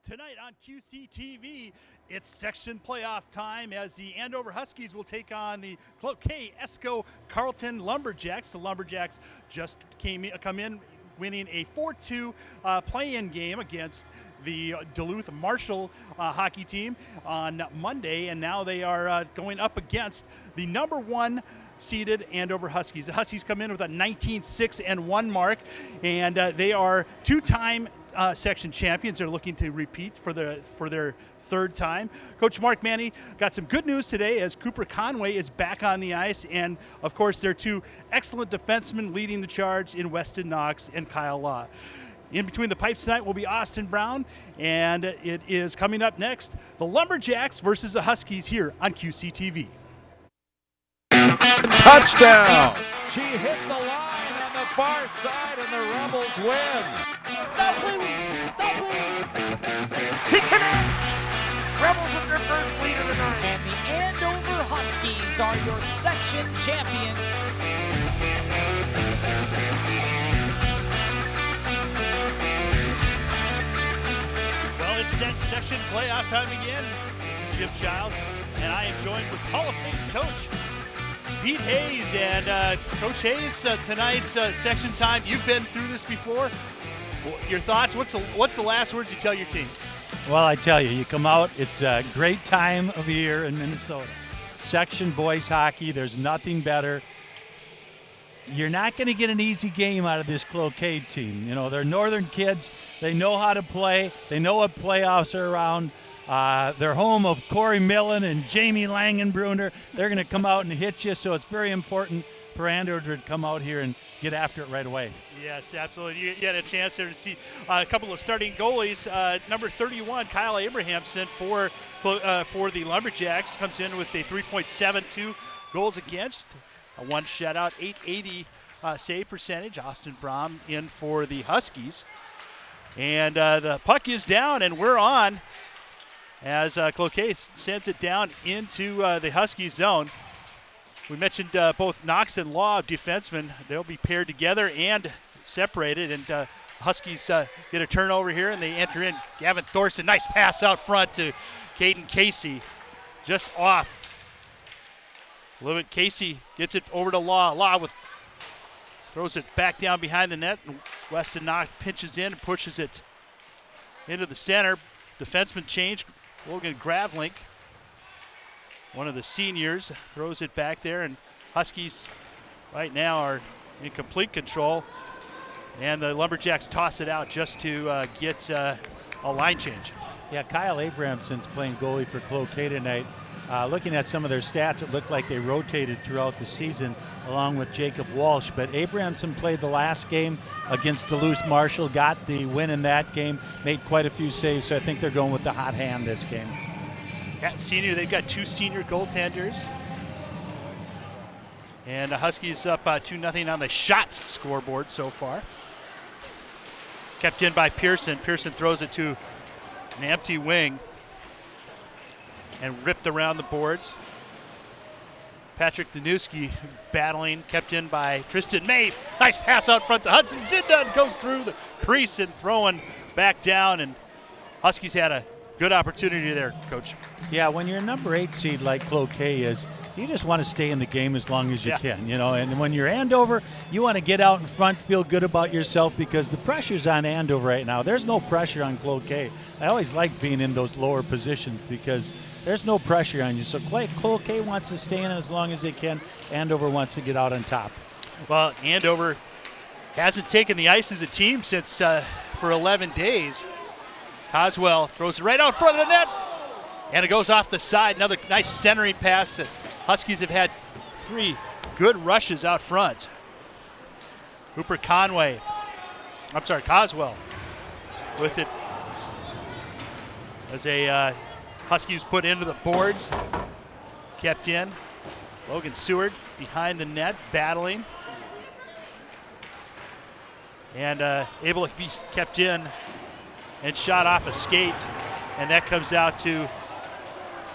Tonight on QCTV, it's section playoff time as the Andover Huskies will take on the Cloquet-Esko-Carlton Lumberjacks. The Lumberjacks just come in winning a 4-2 play-in game against the Duluth Marshall hockey team on Monday, and now they are going up against the number one seeded Andover Huskies. The Huskies come in with a 19-6-1 mark, and they are two-time section champions. They're looking to repeat for their third time. Coach Mark Manny got some good news today as Cooper Conway is back on the ice, and of course their two excellent defensemen leading the charge in Weston Knox and Kyle Law. In between the pipes tonight will be Austin Brown, and it is coming up next, the Lumberjacks versus the Huskies here on QCTV. Touchdown! She hit the line on the far side, and the Rebels win. Stop bleeding! Stop bleeding! He connects! Rebels with their first lead of the night. And the Andover Huskies are your section champion. Well, it's section playoff time again. This is Jim Childs, and I am joined with Hall of Fame coach Pete Hayes. And Coach Hayes, tonight's section time, you've been through this before. Your thoughts? What's the last words you tell your team? Well, I tell you, you come out, it's a great time of year in Minnesota. Section boys hockey, there's nothing better. You're not going to get an easy game out of this Cloquet team. You know, they're northern kids. They know how to play. They know what playoffs are around. They're home of Corey Millen and Jamie Langenbrunner. They're going to come out and hit you, so it's very important for Andover to come out here and get after it right away. Yes, absolutely. You had a chance there to see a couple of starting goalies. Number 31, Kyle Abrahamson for the Lumberjacks, comes in with a 3.72 goals against, one shutout, 880 save percentage. Austin Braum in for the Huskies. And the puck is down, and we're on as Cloquet sends it down into the Huskies zone. We mentioned both Knox and Law, defensemen. They'll be paired together and separated, and Huskies get a turnover here, and they enter in. Gavin Thorson, nice pass out front to Caden Casey, just off. A little bit, Casey gets it over to Law. Law throws it back down behind the net, and Weston Knox pinches in and pushes it into the center. Defenseman change, Logan Gravlink, one of the seniors, throws it back there, and Huskies right now are in complete control, and the Lumberjacks toss it out just to get a line change. Yeah, Kyle Abrahamson's playing goalie for Cloquet tonight. Looking at some of their stats, it looked like they rotated throughout the season along with Jacob Walsh, but Abrahamson played the last game against Duluth Marshall, got the win in that game, made quite a few saves, so I think they're going with the hot hand this game. Yeah, they've got two senior goaltenders. And the Huskies up 2-0 on the shots scoreboard so far. Kept in by Pearson. Pearson throws it to an empty wing and ripped around the boards. Patrick Danuski battling, kept in by Tristan May. Nice pass out front to Hudson. Zindun goes through the crease and throwing back down, and Huskies had a good opportunity there, Coach. Yeah, when you're a number 8 seed like Cloquet is, you just want to stay in the game as long as you can, you know. And when you're Andover, you want to get out in front, feel good about yourself, because the pressure's on Andover right now. There's no pressure on Cloquet. I always like being in those lower positions because there's no pressure on you. So Cloquet wants to stay in as long as they can. Andover wants to get out on top. Well, Andover hasn't taken the ice as a team since for 11 days. Coswell throws it right out front of the net, and it goes off the side. Another nice centering pass. Huskies have had 3 good rushes out front. Coswell with it as a Huskies put into the boards. Kept in. Logan Seward behind the net, battling. And able to be kept in and shot off a skate, and that comes out to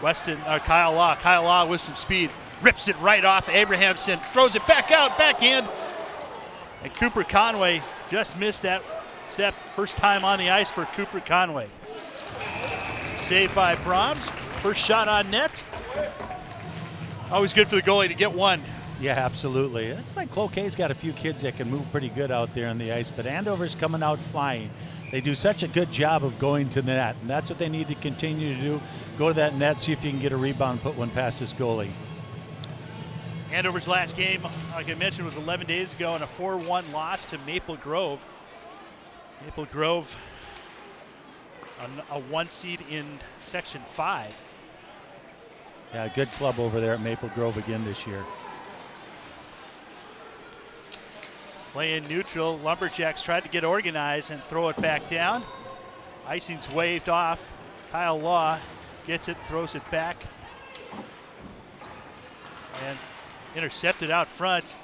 Kyle Law. Kyle Law with some speed, rips it right off Abrahamson, throws it back out, backhand, and Cooper Conway just missed that step. First time on the ice for Cooper Conway. Saved by Brahms. First shot on net. Always good for the goalie to get one. Yeah, absolutely. It's like Cloquet's got a few kids that can move pretty good out there on the ice, but Andover's coming out flying. They do such a good job of going to the net, and that's what they need to continue to do. Go to that net, see if you can get a rebound, put one past this goalie. Andover's last game, like I mentioned, was 11 days ago in a 4-1 loss to Maple Grove. Maple Grove, a 1 seed in Section 5. Yeah, good club over there at Maple Grove again this year. Playing neutral, Lumberjacks tried to get organized and throw it back down. Icing's waved off. Kyle Law gets it, throws it back. And intercepted out front.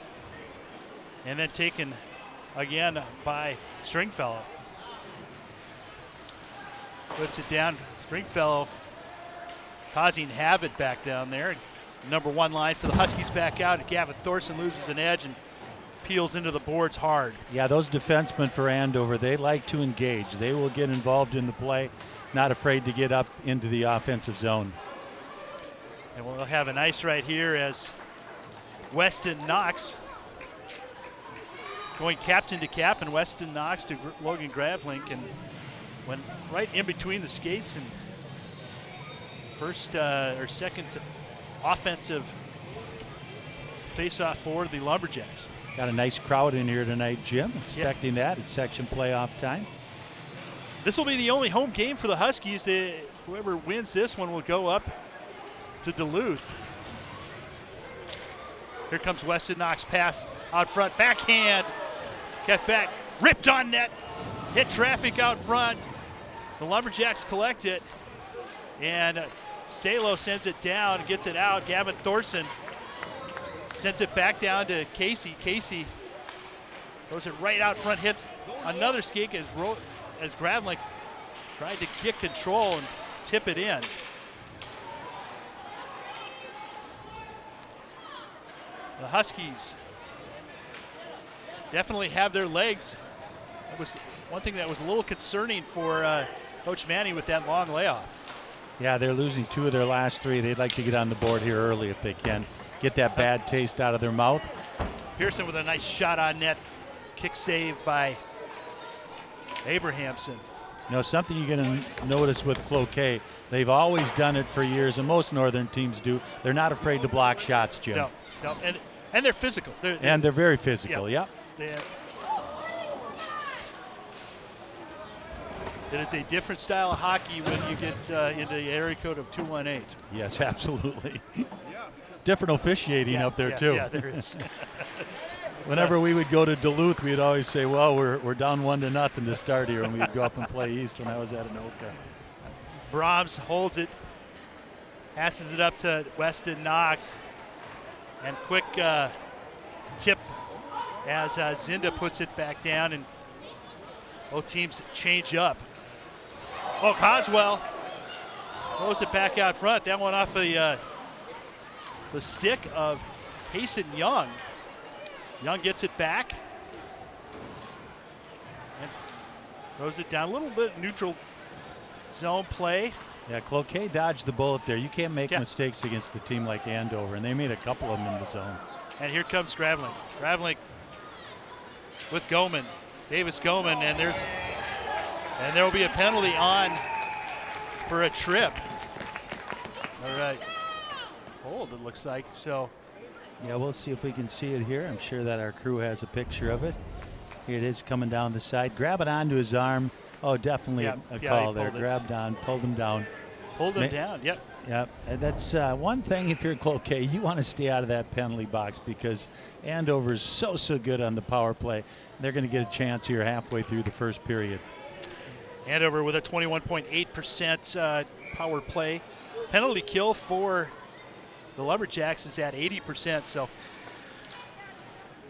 And then taken again by Stringfellow. Puts it down. Stringfellow causing havoc back down there. Number 1 line for the Huskies back out. Gavin Thorson loses an edge and peels into the boards hard. Yeah, those defensemen for Andover, they like to engage. They will get involved in the play, not afraid to get up into the offensive zone. And we'll have an ice right here as Weston Knox going captain to cap, and Weston Knox to Logan Gravlink, and went right in between the skates, and first or second offensive face-off for the Lumberjacks. Got a nice crowd in here tonight, Jim. Expecting that. It's section playoff time. This will be the only home game for the Huskies. Whoever wins this one will go up to Duluth. Here comes Weston Knox, pass out front, backhand, get back, ripped on net, hit traffic out front. The Lumberjacks collect it, and Salo sends it down, gets it out. Gavin Thorson sends it back down to Casey. Casey throws it right out front, hits another skate as Gravlink tried to get control and tip it in. The Huskies definitely have their legs. That was one thing that was a little concerning for Coach Manny with that long layoff. Yeah, they're losing 2 of their last 3. They'd like to get on the board here early if they can. Get that bad taste out of their mouth. Pearson with a nice shot on net. Kick save by Abrahamson. You know, something you're going to notice with Cloquet, they've always done it for years, and most northern teams do. They're not afraid to block shots, Jim. No, and they're physical. They're very physical, yep. It is a different style of hockey when you get into the area code of 218. Yes, absolutely. Different officiating up there, too. Yeah, there is. Whenever we would go to Duluth, we'd always say, well, we're down 1-0 to start here, and we'd go up and play east when I was at Anoka. Brahms holds it, passes it up to Weston Knox, and quick tip as Zinda puts it back down, and both teams change up. Oh, Coswell throws it back out front. That one off the stick of Payson Young. Young gets it back and throws it down. A little bit neutral zone play. Yeah, Cloquet dodged the bullet there. You can't make mistakes against a team like Andover, and they made a couple of them in the zone. And here comes Gravlink. Gravlink with Goman. Davis Goman, and there will be a penalty on for a trip. All right. Hold, it looks like. So yeah, we'll see if we can see it here. I'm sure that our crew has a picture of it. Here it is coming down the side. Grab it onto his arm. Oh, definitely a call there. Grabbed on, pulled him down. Pulled him down, yep. Yep, and that's one thing if you're Cloquet, you want to stay out of that penalty box because Andover is so good on the power play. They're going to get a chance here halfway through the first period. Andover with a 21.8% power play. Penalty kill for the Lumberjacks is at 80%, so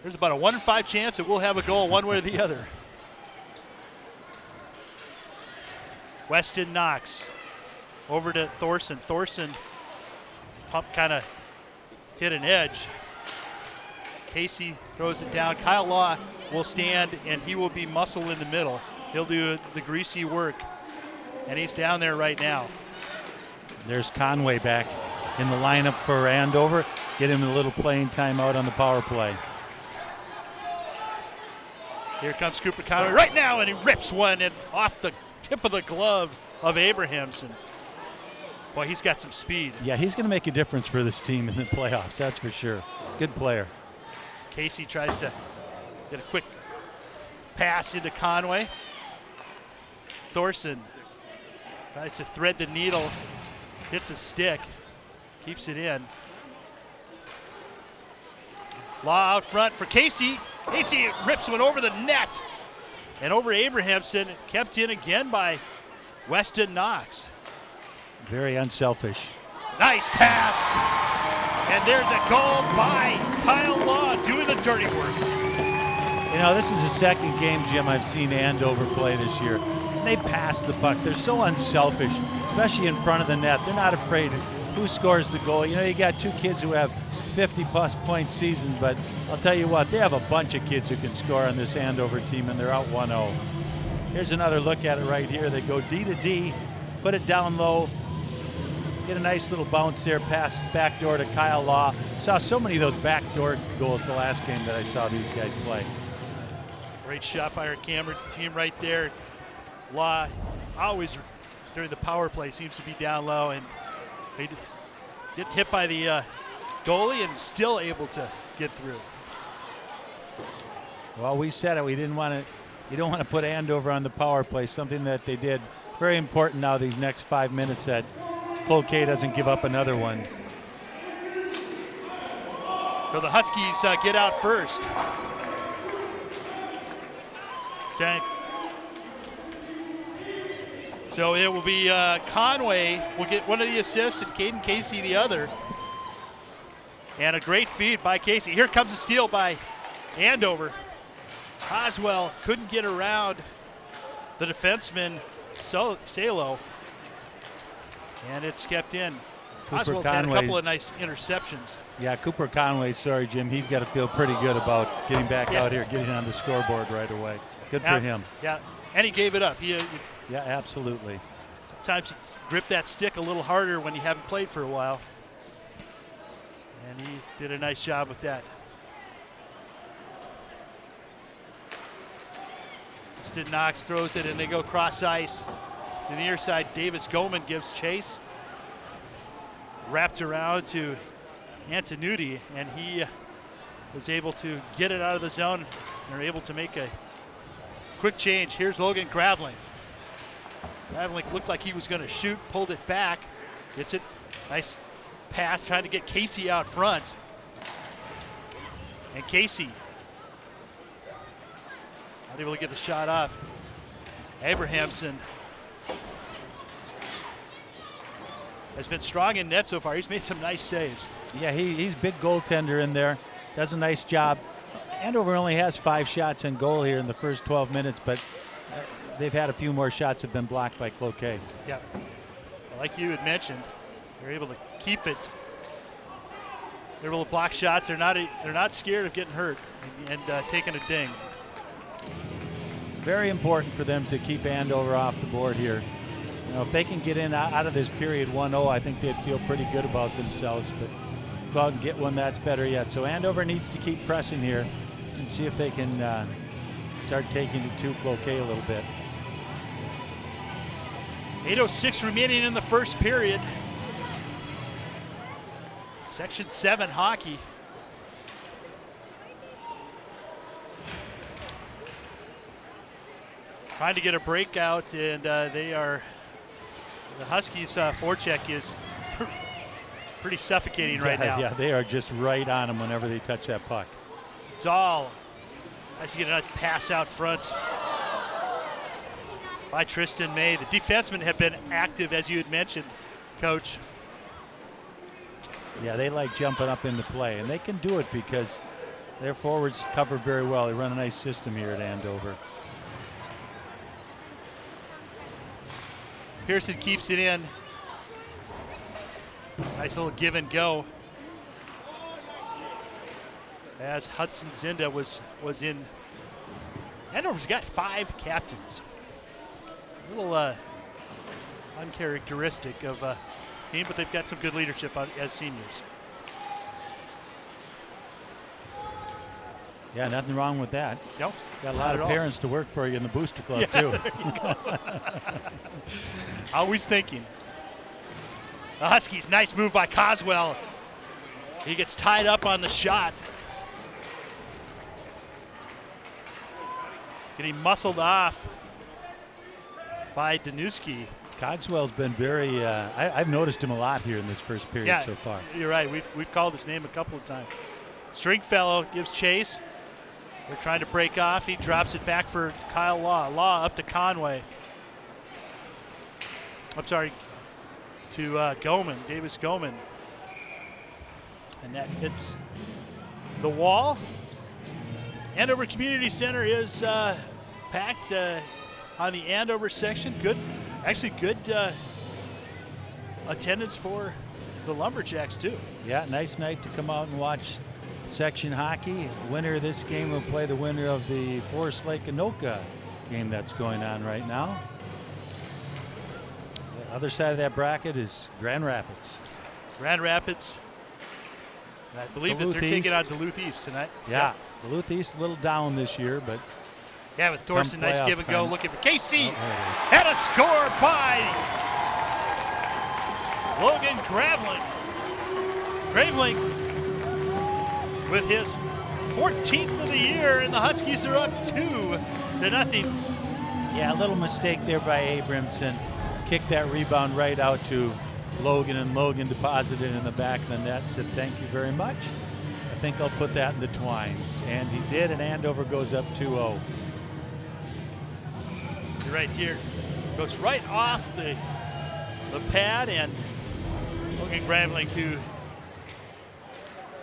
there's about a 1 in 5 chance that we'll have a goal one way or the other. Weston Knox over to Thorson. Thorson pump kind of hit an edge. Casey throws it down. Kyle Law will stand, and he will be muscle in the middle. He'll do the greasy work, and he's down there right now. There's Conway back in the lineup for Andover. Get him a little playing time out on the power play. Here comes Cooper Conway right now, and he rips one in off the tip of the glove of Abrahamson. Boy, he's got some speed. Yeah, he's going to make a difference for this team in the playoffs, that's for sure. Good player. Casey tries to get a quick pass into Conway. Thorson tries to thread the needle, hits a stick, keeps it in. Law out front for Casey. Casey rips one over the net and over Abrahamson, kept in again by Weston Knox. Very unselfish. Nice pass. And there's a goal by Kyle Law doing the dirty work. You know, this is the second game, Jim, I've seen Andover play this year. And they pass the puck. They're so unselfish, especially in front of the net. They're not afraid of who scores the goal. You know, you got two kids who have 50-plus point season, but I'll tell you what, they have a bunch of kids who can score on this Andover team, and they're out 1-0. Here's another look at it right here. They go D to D, put it down low, get a nice little bounce there, pass backdoor to Kyle Law. Saw so many of those backdoor goals the last game that I saw these guys play. Great shot by our camera team right there. Law always during the power play seems to be down low, and they get hit by the goalie and still able to get through. Well, we said it. We didn't want to. You don't want to put Andover on the power play. Something that they did. Very important now. These next 5 minutes that Cloquet doesn't give up another one. So the Huskies get out first. So it will be Conway will get one of the assists and Caden Casey the other. And a great feed by Casey. Here comes a steal by Andover. Oswell couldn't get around the defenseman Salo. And it's kept in. Oswell's had a couple of nice interceptions. Yeah, Cooper Conway, sorry, Jim, he's got to feel pretty good about getting back out here, getting on the scoreboard right away. Good for him. Yeah, and he gave it up. Yeah, absolutely. Sometimes you grip that stick a little harder when you haven't played for a while. And he did a nice job with that. Weston Knox throws it, and they go cross ice. To the near side, Davis Goman gives chase. Wrapped around to Antonucci, and he was able to get it out of the zone. They're able to make a quick change. Here's Logan Graveling. Graveling looked like he was going to shoot, pulled it back, gets it. Nice pass, trying to get Casey out front. And Casey not able to get the shot off. Abrahamson has been strong in net so far. He's made some nice saves. Yeah, he's big goaltender in there. Does a nice job. Andover only has 5 shots on goal here in the first 12 minutes, but they've had a few more shots that have been blocked by Cloquet. Yeah, like you had mentioned, they're able to keep it. They're able to block shots. They're not scared of getting hurt and taking a ding. Very important for them to keep Andover off the board here. You know, if they can get in out of this period 1-0, I think they'd feel pretty good about themselves. But go out and get one, that's better yet. So Andover needs to keep pressing here and see if they can start taking it to Cloquet a little bit. 8:06 remaining in the first period. Section 7 hockey. Trying to get a breakout, and the Huskies' forecheck is pretty suffocating right now. Yeah, they are just right on them whenever they touch that puck. Dahl has to get a nice pass out front by Tristan May. The defensemen have been active, as you had mentioned, Coach. Yeah, they like jumping up into play, and they can do it because their forwards cover very well. They run a nice system here at Andover. Pearson keeps it in. Nice little give and go. As Hudson Zinda was in. Andover's got 5 captains. A little uncharacteristic of a team, but they've got some good leadership as seniors. Yeah, nothing wrong with that. No, got a lot of parents to work for you in the booster club, yeah, too. There you go. Always thinking. The Huskies, nice move by Coswell. He gets tied up on the shot. Getting muscled off by Danuski. Cogswell's been very, I've noticed him a lot here in this first period so far. You're right. We've called his name a couple of times. Stringfellow gives chase. They're trying to break off. He drops it back for Kyle Law. Law up to Conway. I'm sorry, to Goman, Davis Goman. And that hits the wall. Andover Community Center is packed on the Andover section. Good attendance for the Lumberjacks too. Yeah, nice night to come out and watch section hockey. Winner of this game will play the winner of the Forest Lake Anoka game that's going on right now. The other side of that bracket is Grand Rapids. Grand Rapids. And I believe Duluth that they're taking East. on Duluth East tonight. Yeah, Duluth East a little down this year, but yeah, with Thorson, nice give and go, time. looking for KC. Oh, And a score by Logan Graveling. Graveling with his 14th of the year, and the Huskies are up 2-0. yeah, a little mistake there by Abramson. Kicked that rebound right out to Logan, and Logan deposited it in the back of the net. Said, thank you very much. I think I'll put that in the twines. And he did, and Andover goes up 2-0. You're right here. Goes right off the pad, and Logan Graveling, who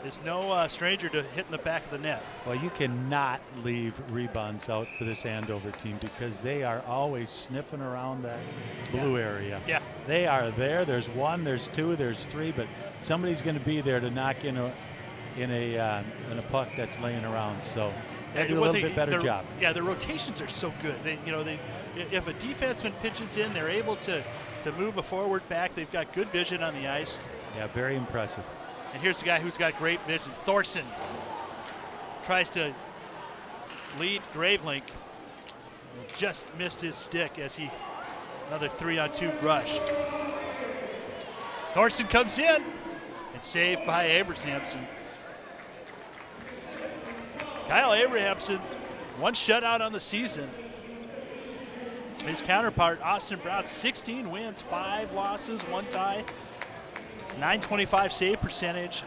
is no stranger to hitting the back of the net. Well, you cannot leave rebounds out for this Andover team because they are always sniffing around that blue area. Yeah. They are there. There's one, there's two, there's three, but somebody's going to be there to knock in a puck that's laying around. So they do a little bit better job. Yeah, their rotations are so good. If a defenseman pitches in, they're able to move a forward back. They've got good vision on the ice. Yeah, very impressive. And here's the guy who's got great vision. Thorson tries to lead Graveling. Just missed his stick as another 3-on-2 rush. Thorson comes in and saved by Abrahamson. Kyle Abrahamson, one shutout on the season. His counterpart, Austin Brown, 16 wins, 5 losses, 1 tie. .925 save percentage,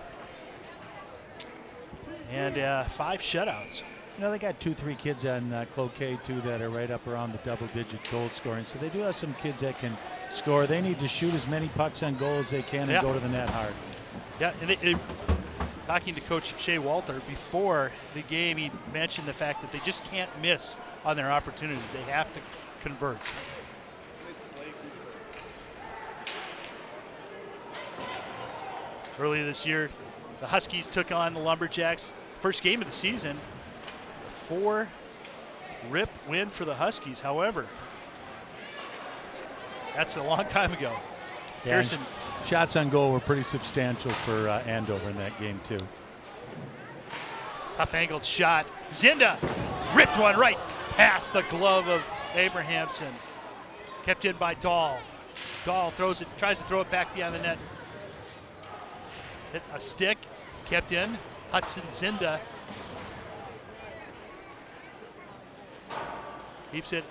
and 5 shutouts. You know, they got 2-3 kids on Cloquet too that are right up around the double-digit goal scoring. So they do have some kids that can score. They need to shoot as many pucks on goal as they can and go to the net hard. Yeah, and talking to Coach Shea Walter before the game, he mentioned the fact that they just can't miss on their opportunities. They have to convert. Earlier this year, the Huskies took on the Lumberjacks. First game of the season, 4-rip win for the Huskies. However, that's a long time ago. Yeah, Pearson. Shots on goal were pretty substantial for Andover in that game too. Tough angled shot. Zinda ripped one right past the glove of Abrahamson. Kept in by Dahl. Dahl throws it, tries to throw it back beyond the net. Hit a stick, kept in. Hudson Zinda keeps it,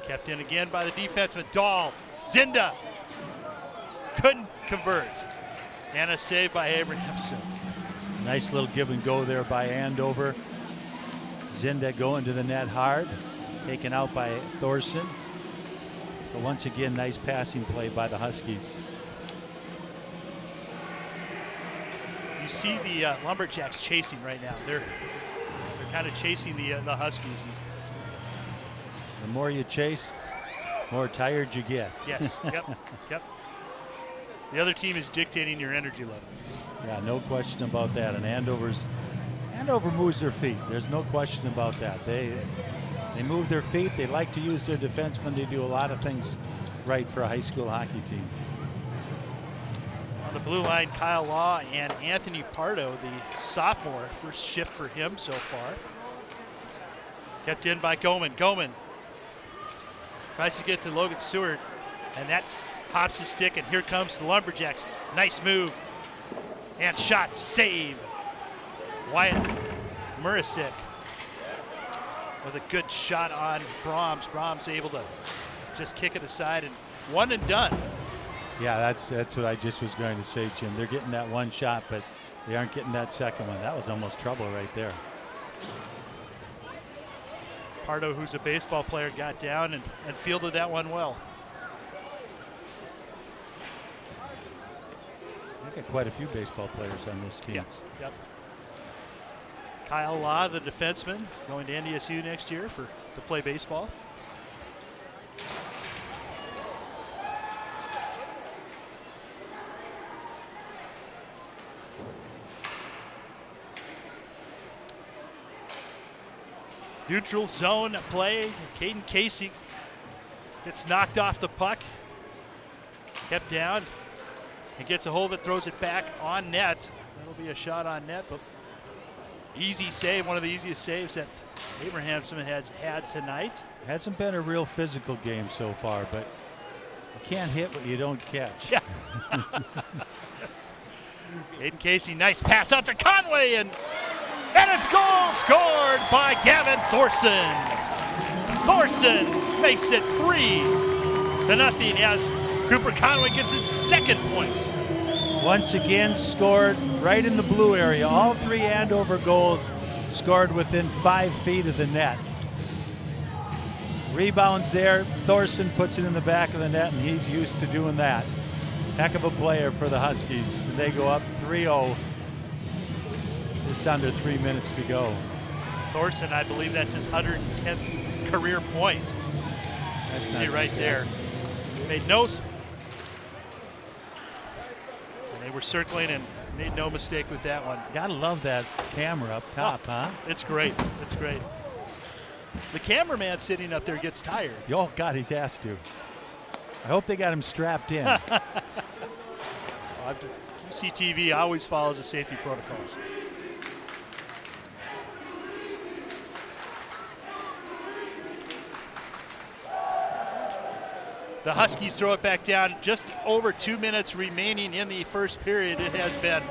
kept in again by the defenseman. Dahl, Zinda couldn't convert. And a save by Abrahamson. Nice little give and go there by Andover. Zinda going to the net hard, taken out by Thorson. But once again, nice passing play by the Huskies. You see the Lumberjacks chasing right now. They're kind of chasing the Huskies. The more you chase, more tired you get. Yes, yep. The other team is dictating your energy level. Yeah, no question about that. And Andover moves their feet. There's no question about that. They move their feet. They like to use their defensemen. They do a lot of things right for a high school hockey team. blue line, Kyle Law and Anthony Pardo, the sophomore. First shift for him so far. Kept in by Goman. Goman tries to get to Logan Stewart, and that hops his stick, and here comes the Lumberjacks. Nice move. And shot, save. Wyatt Murasik with a good shot on Brahms. Brahms able to just kick it aside, and one and done. Yeah, that's what I just was going to say, Jim. They're getting that one shot, but they aren't getting that second one. That was almost trouble right there. Pardo, who's a baseball player, got down and fielded that one well. We've got quite a few baseball players on this team. Yes. Yep. Kyle Law, the defenseman, going to NDSU next year to play baseball. Neutral zone play. Caden Casey gets knocked off the puck. Kept down and gets a hold of it, throws it back on net. That'll be a shot on net, but easy save, one of the easiest saves that Abrahamson has had tonight. Hasn't been a real physical game so far, but you can't hit what you don't catch. Yeah. Caden Casey, nice pass out to Conway, and it's goal scored by Gavin Thorson. Thorson makes it 3-0 as Cooper Conway gets his second point. Once again scored right in the blue area. All three Andover goals scored within 5 feet of the net. Rebounds there. Thorson puts it in the back of the net, and he's used to doing that. Heck of a player for the Huskies. They go up 3-0. Just under 3 minutes to go. Thorson, I believe that's his 110th career point. That's See right there. Made no. And they were circling and made no mistake with that one. Gotta love that camera up top, huh? It's great. It's great. The cameraman sitting up there gets tired. Oh, God, he's asked to. I hope they got him strapped in. QCTV always follows the safety protocols. The Huskies throw it back down. Just over 2 minutes remaining in the first period. It has been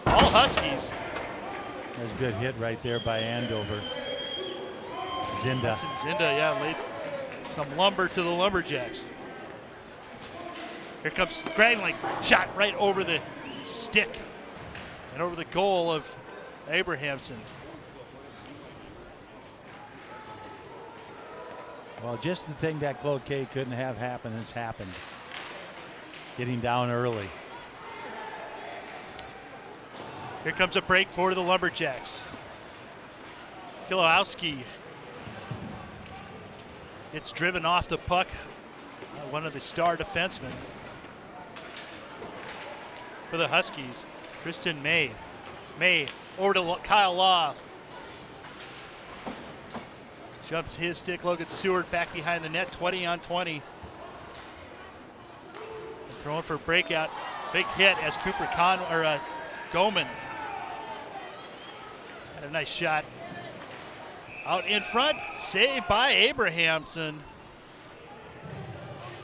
all Huskies. That's a good hit right there by Andover. Zinda. Zinda, yeah, laid some lumber to the Lumberjacks. Here comes Gravling, shot right over the stick and over the goal of Abrahamson. Well, just the thing that Cloquet couldn't have happen has happened. Getting down early. Here comes a break for the Lumberjacks. Kilowski. It's driven off the puck. One of the star defensemen for the Huskies, Kristen May. May over to Kyle Law. Jumps his stick. Logan Stewart back behind the net, 20 on 20. And throwing for breakout. Big hit as Goman had a nice shot. Out in front, saved by Abrahamson.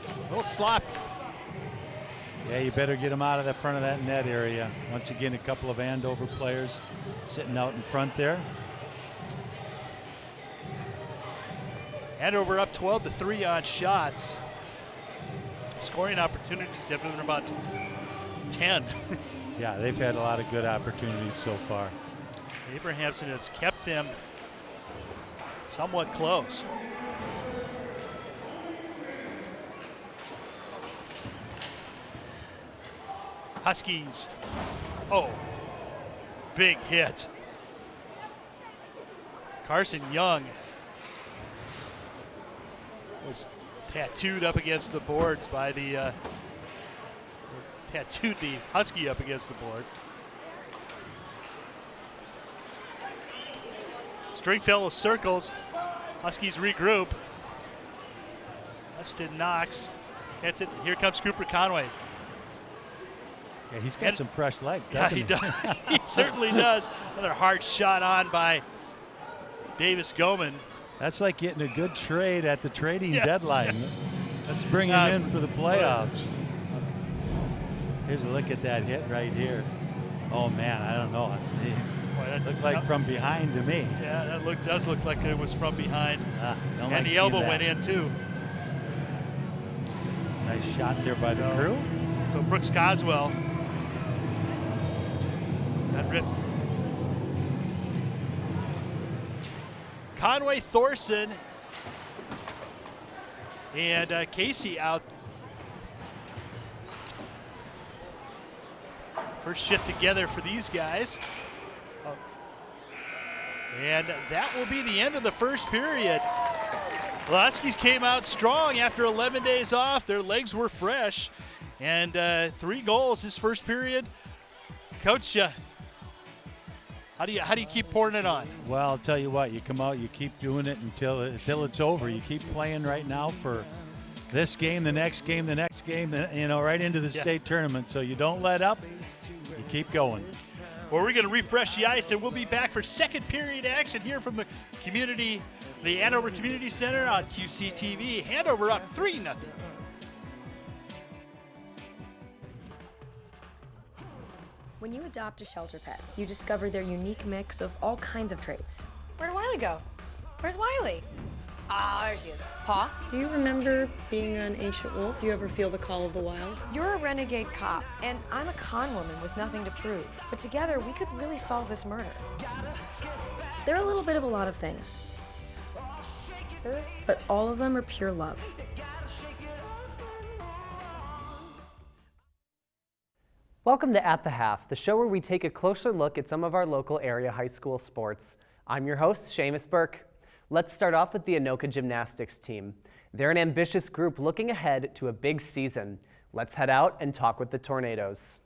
A little sloppy. Yeah, you better get him out of the front of that net area. Once again, a couple of Andover players sitting out in front there. Andover up 12-3 on shots. Scoring opportunities have been about 10. Yeah, they've had a lot of good opportunities so far. Abrahamson has kept them somewhat close. Huskies. Oh, big hit. Carson Young was tattooed up against the boards by the tattooed the Husky up against the boards. Stringfellow circles. Huskies regroup. Weston Knox gets it. Here comes Cooper Conway. Yeah, he's got some fresh legs, Yeah, doesn't he does. He certainly does. Another hard shot on by Davis Goman. That's like getting a good trade at the trading deadline. Yeah. Let's bring him in for the playoffs. Here's a look at that hit right here. Oh man, I don't know. It looked like from behind to me. Yeah, that does look like it was from behind. Don't and like the elbow that. went in too. Nice shot there by the crew. So Brooks Coswell. That rip. Conway Thorson and Casey out. First shift together for these guys. And that will be the end of the first period. The Huskies came out strong after 11 days off. Their legs were fresh. And 3 goals this first period. Coach, how do you keep pouring it on? Well, I'll tell you what, you come out, you keep doing it until it's over. You keep playing right now for this game, the next game, the next game, right into the state tournament. So you don't let up, you keep going. Well, we're going to refresh the ice, and we'll be back for second period action here from the Andover Community Center on QCTV. Andover up 3-0. When you adopt a shelter pet, you discover their unique mix of all kinds of traits. Where'd Wiley go? Where's Wiley? Ah, there she is. Paw? Do you remember being an ancient wolf? Do you ever feel the call of the wild? You're a renegade cop, and I'm a con woman with nothing to prove. But together, we could really solve this murder. They're a little bit of a lot of things, but all of them are pure love. Welcome to At the Half, the show where we take a closer look at some of our local area high school sports. I'm your host, Seamus Burke. Let's start off with the Anoka Gymnastics team. They're an ambitious group looking ahead to a big season. Let's head out and talk with the Tornadoes.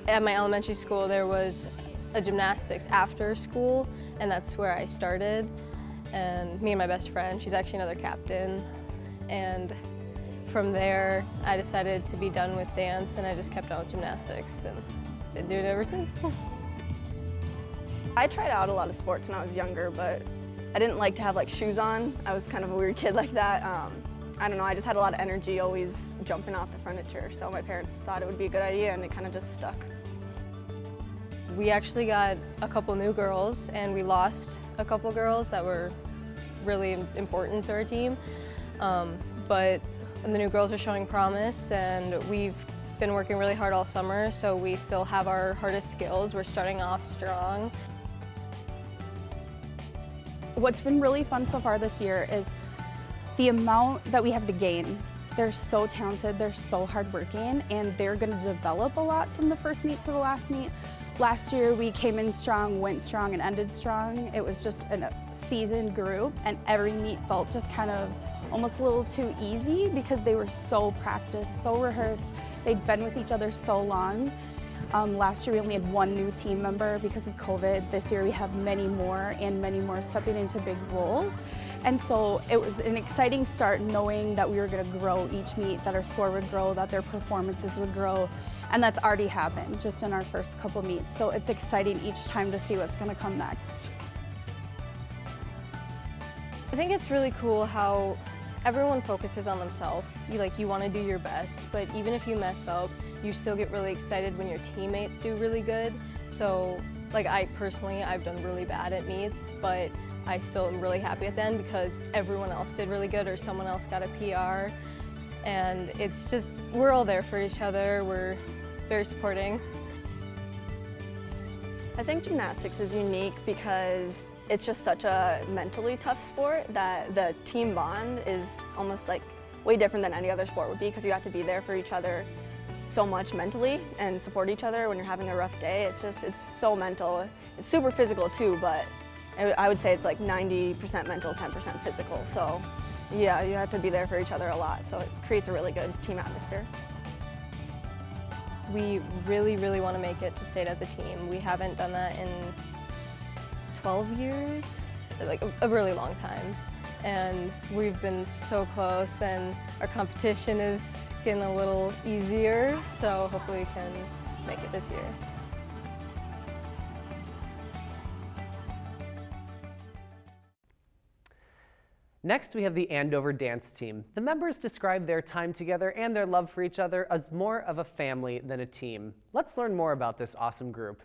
At my elementary school, there was a gymnastics after school, and that's where I started. And me and my best friend, she's actually another captain. And from there, I decided to be done with dance, and I just kept on with gymnastics, and been doing it ever since. I tried out a lot of sports when I was younger, but I didn't like to have shoes on. I was kind of a weird kid like that. I don't know, I just had a lot of energy always jumping off the furniture, so my parents thought it would be a good idea, and it kind of just stuck. We actually got a couple new girls, and we lost a couple girls that were really important to our team. But the new girls are showing promise, and we've been working really hard all summer, so we still have our hardest skills. We're starting off strong. What's been really fun so far this year is the amount that we have to gain. They're so talented, they're so hardworking, and they're going to develop a lot from the first meet to the last meet. Last year we came in strong, went strong, and ended strong. It was just a seasoned group, and every meet felt just kind of almost a little too easy because they were so practiced, so rehearsed. They'd been with each other so long. Last year we only had one new team member because of COVID. This year we have many more, and many more stepping into big roles. And so it was an exciting start knowing that we were going to grow each meet, that our score would grow, that their performances would grow. And that's already happened just in our first couple meets. So it's exciting each time to see what's going to come next. I think it's really cool how everyone focuses on themselves. You want to do your best, but even if you mess up, you still get really excited when your teammates do really good. So I personally, I've done really bad at meets, but I still am really happy at the end because everyone else did really good or someone else got a PR. And it's just, we're all there for each other. We're very supporting. I think gymnastics is unique because it's just such a mentally tough sport that the team bond is almost way different than any other sport would be because you have to be there for each other so much mentally and support each other when you're having a rough day. It's so mental. It's super physical too, but I would say it's 90% mental, 10% physical. So yeah, you have to be there for each other a lot. So it creates a really good team atmosphere. We really, really want to make it to state as a team. We haven't done that in 12 years, a really long time. and we've been so close, and our competition is getting a little easier, so hopefully we can make it this year. Next, we have the Andover dance team. The members describe their time together and their love for each other as more of a family than a team. Let's learn more about this awesome group.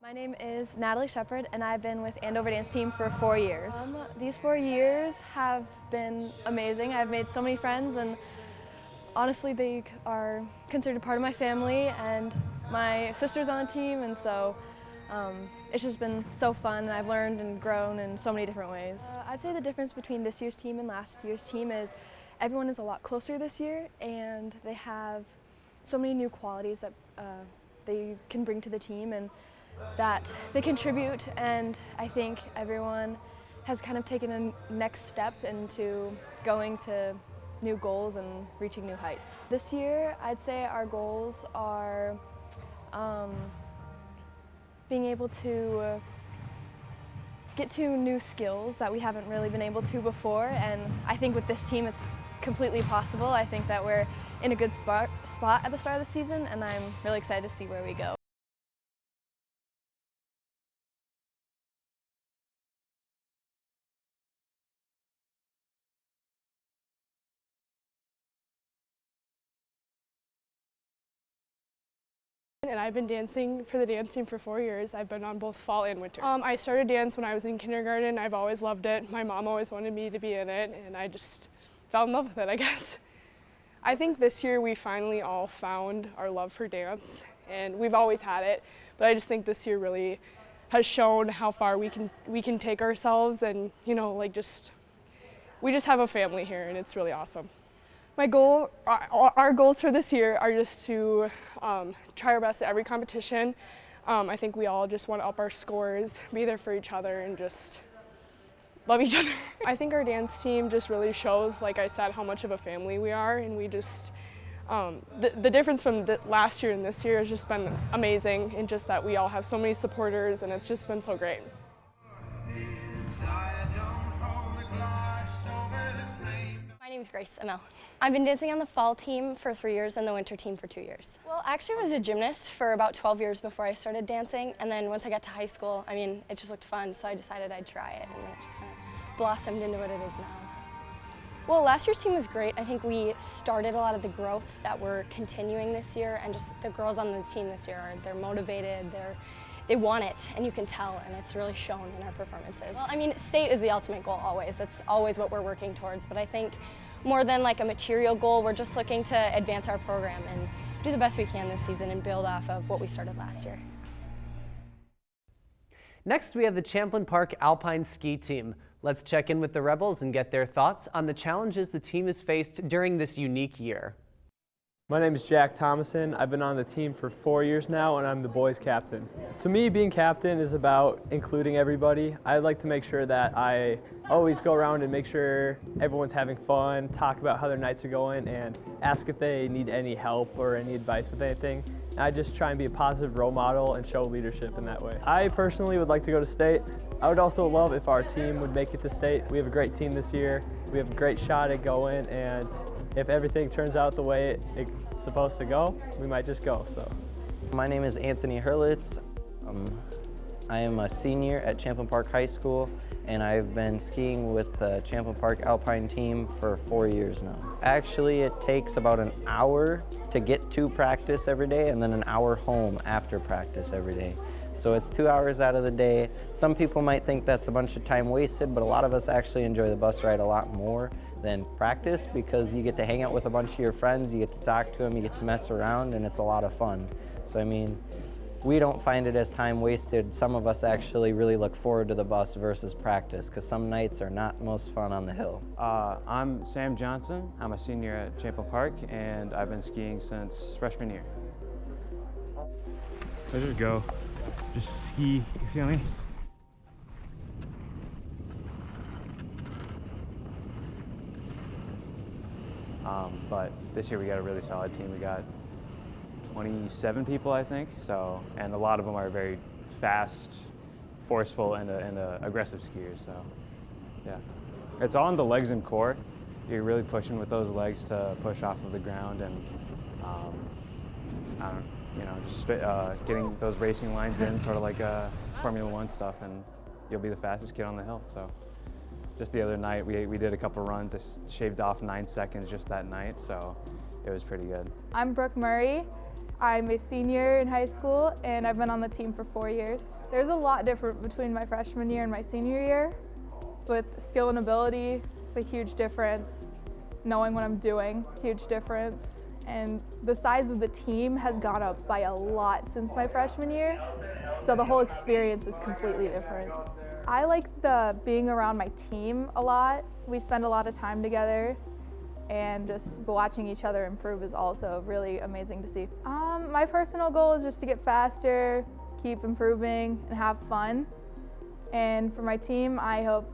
My name is Natalie Shepard, and I've been with Andover Dance Team for 4 years. These 4 years have been amazing. I've made so many friends, and honestly, they are considered part of my family, and my sister's on the team, and so it's just been so fun, and I've learned and grown in so many different ways. I'd say the difference between this year's team and last year's team is everyone is a lot closer this year, and they have so many new qualities that they can bring to the team and that they contribute, and I think everyone has kind of taken a next step into going to new goals and reaching new heights. This year, I'd say our goals are being able to get to new skills that we haven't really been able to before, and I think with this team it's completely possible. I think that we're in a good spot at the start of the season, and I'm really excited to see where we go. And I've been dancing for the dance team for 4 years. I've been on both fall and winter. I started dance when I was in kindergarten. I've always loved it. My mom always wanted me to be in it, and I just fell in love with it, I guess. I think this year we finally all found our love for dance, and we've always had it, but I just think this year really has shown how far we can take ourselves, and we just have a family here, and it's really awesome. Our goals for this year are just to try our best at every competition. I think we all just want to up our scores, be there for each other, and just love each other. I think our dance team just really shows, like I said, how much of a family we are, and we just, the difference from last year and this year has just been amazing, and just that we all have so many supporters, and it's just been so great. My name is Grace Amel. I've been dancing on the fall team for 3 years and the winter team for 2 years. Well, actually I was a gymnast for about 12 years before I started dancing, and then once I got to high school, it just looked fun, so I decided I'd try it, and it just kind of blossomed into what it is now. Well, last year's team was great. I think we started a lot of the growth that we're continuing this year, and just the girls on the team this year, they're motivated, they want it, and you can tell, and it's really shown in our performances. Well, state is the ultimate goal always. That's always what we're working towards, but I think more than like a material goal, we're just looking to advance our program and do the best we can this season and build off of what we started last year. Next, we have the Champlin Park Alpine Ski Team. Let's check in with the Rebels and get their thoughts on the challenges the team has faced during this unique year. My name is Jack Thomason. I've been on the team for 4 years now, and I'm the boys' captain. To me, being captain is about including everybody. I like to make sure that I always go around and make sure everyone's having fun, talk about how their nights are going, and ask if they need any help or any advice with anything. And I just try and be a positive role model and show leadership in that way. I personally would like to go to state. I would also love if our team would make it to state. We have a great team this year. We have a great shot at going, and if everything turns out the way it's supposed to go, we might just go. So, my name is Anthony Hurlitz. I am a senior at Champlin Park High School, and I've been skiing with the Champlin Park Alpine team for 4 years now. Actually, it takes about an hour to get to practice every day, and then an hour home after practice every day. So it's 2 hours out of the day. Some people might think that's a bunch of time wasted, but a lot of us actually enjoy the bus ride a lot more than practice, because you get to hang out with a bunch of your friends, you get to talk to them, you get to mess around, and it's a lot of fun. So we don't find it as time wasted. Some of us actually really look forward to the bus versus practice, because some nights are not most fun on the hill. I'm Sam Johnson. I'm a senior at Champlin Park, and I've been skiing since freshman year. Let's just go. Just ski, you feel me? But this year we got a really solid team. We got 27 people, I think. So, and a lot of them are very fast, forceful, and aggressive skiers. So, yeah. It's all in the legs and core. You're really pushing with those legs to push off of the ground, and just getting those racing lines in, sort of like Formula One stuff, and you'll be the fastest kid on the hill. So just the other night, we did a couple runs. I shaved off 9 seconds just that night, so it was pretty good. I'm Brooke Murray. I'm a senior in high school, and I've been on the team for 4 years. There's a lot different between my freshman year and my senior year. With skill and ability, it's a huge difference. Knowing what I'm doing, huge difference. And the size of the team has gone up by a lot since my freshman year, so the whole experience is completely different. I like being around my team a lot. We spend a lot of time together, and just watching each other improve is also really amazing to see. My personal goal is just to get faster, keep improving, and have fun. And for my team, I hope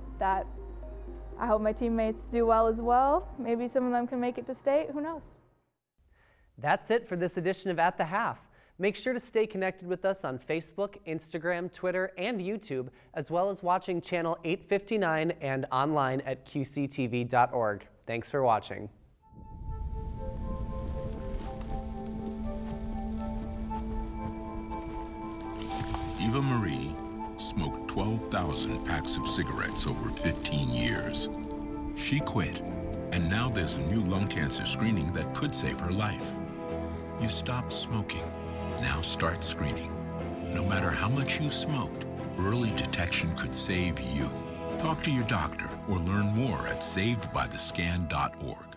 my teammates do well as well. Maybe some of them can make it to state, who knows? That's it for this edition of At the Half. Make sure to stay connected with us on Facebook, Instagram, Twitter, and YouTube, as well as watching channel 859 and online at QCTV.org. Thanks for watching. Eva Marie smoked 12,000 packs of cigarettes over 15 years. She quit, and now there's a new lung cancer screening that could save her life. You stopped smoking. Now start screening. No matter how much you smoked, early detection could save you. Talk to your doctor or learn more at savedbythescan.org.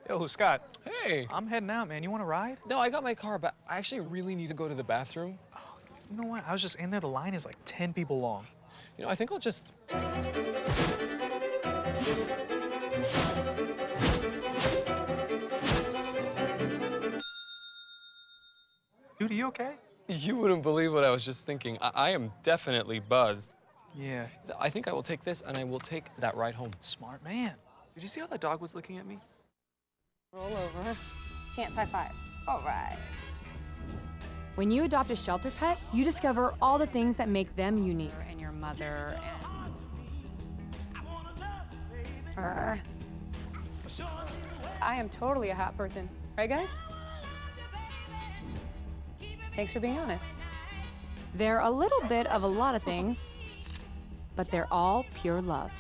Yo, Scott. Hey. I'm heading out, man. You want to ride? No, I got my car, but I actually really need to go to the bathroom. Oh, you know what? I was just in there. The line is like 10 people long. You know, I think I'll just... Dude, are you okay? You wouldn't believe what I was just thinking. I am definitely buzzed. Yeah. I think I will take this, and I will take that ride home. Smart man. Did you see how that dog was looking at me? Roll over. Chance high five. All right. When you adopt a shelter pet, you discover all the things that make them unique. And your mother I am totally a hot person. Right, guys? Thanks for being honest. They're a little bit of a lot of things, but they're all pure love.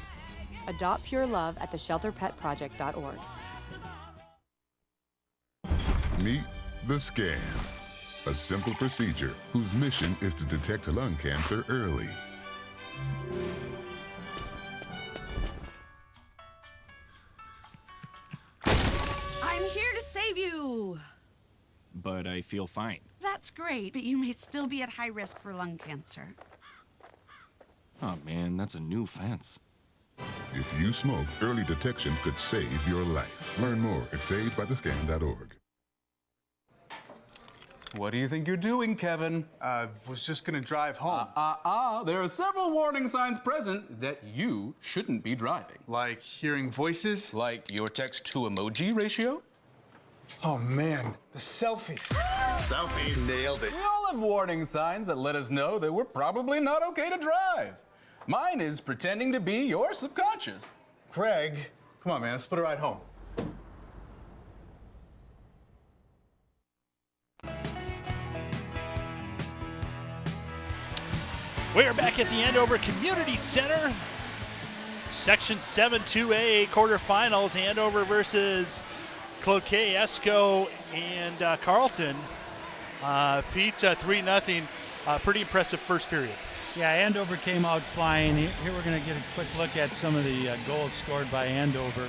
Adopt pure love at theshelterpetproject.org. Meet the Scan, a simple procedure whose mission is to detect lung cancer early. I'm here to save you. But I feel fine. That's great, but you may still be at high risk for lung cancer. Oh man, that's a new fence. If you smoke, early detection could save your life. Learn more at savedbythescan.org. What do you think you're doing, Kevin? Was just gonna drive home. There are several warning signs present that you shouldn't be driving. Like hearing voices? Like your text-to-emoji ratio? Oh man, the selfies. Selfie, nailed it. We all have warning signs that let us know that we're probably not okay to drive. Mine is pretending to be your subconscious. Craig, come on man, let's split a ride home. We're back at the Andover Community Center. Section 7AA Quarterfinals, Andover versus Cloquet-Esko and Carlton. Pete, 3-0. Pretty impressive first period. Yeah, Andover came out flying. Here we're going to get a quick look at some of the goals scored by Andover.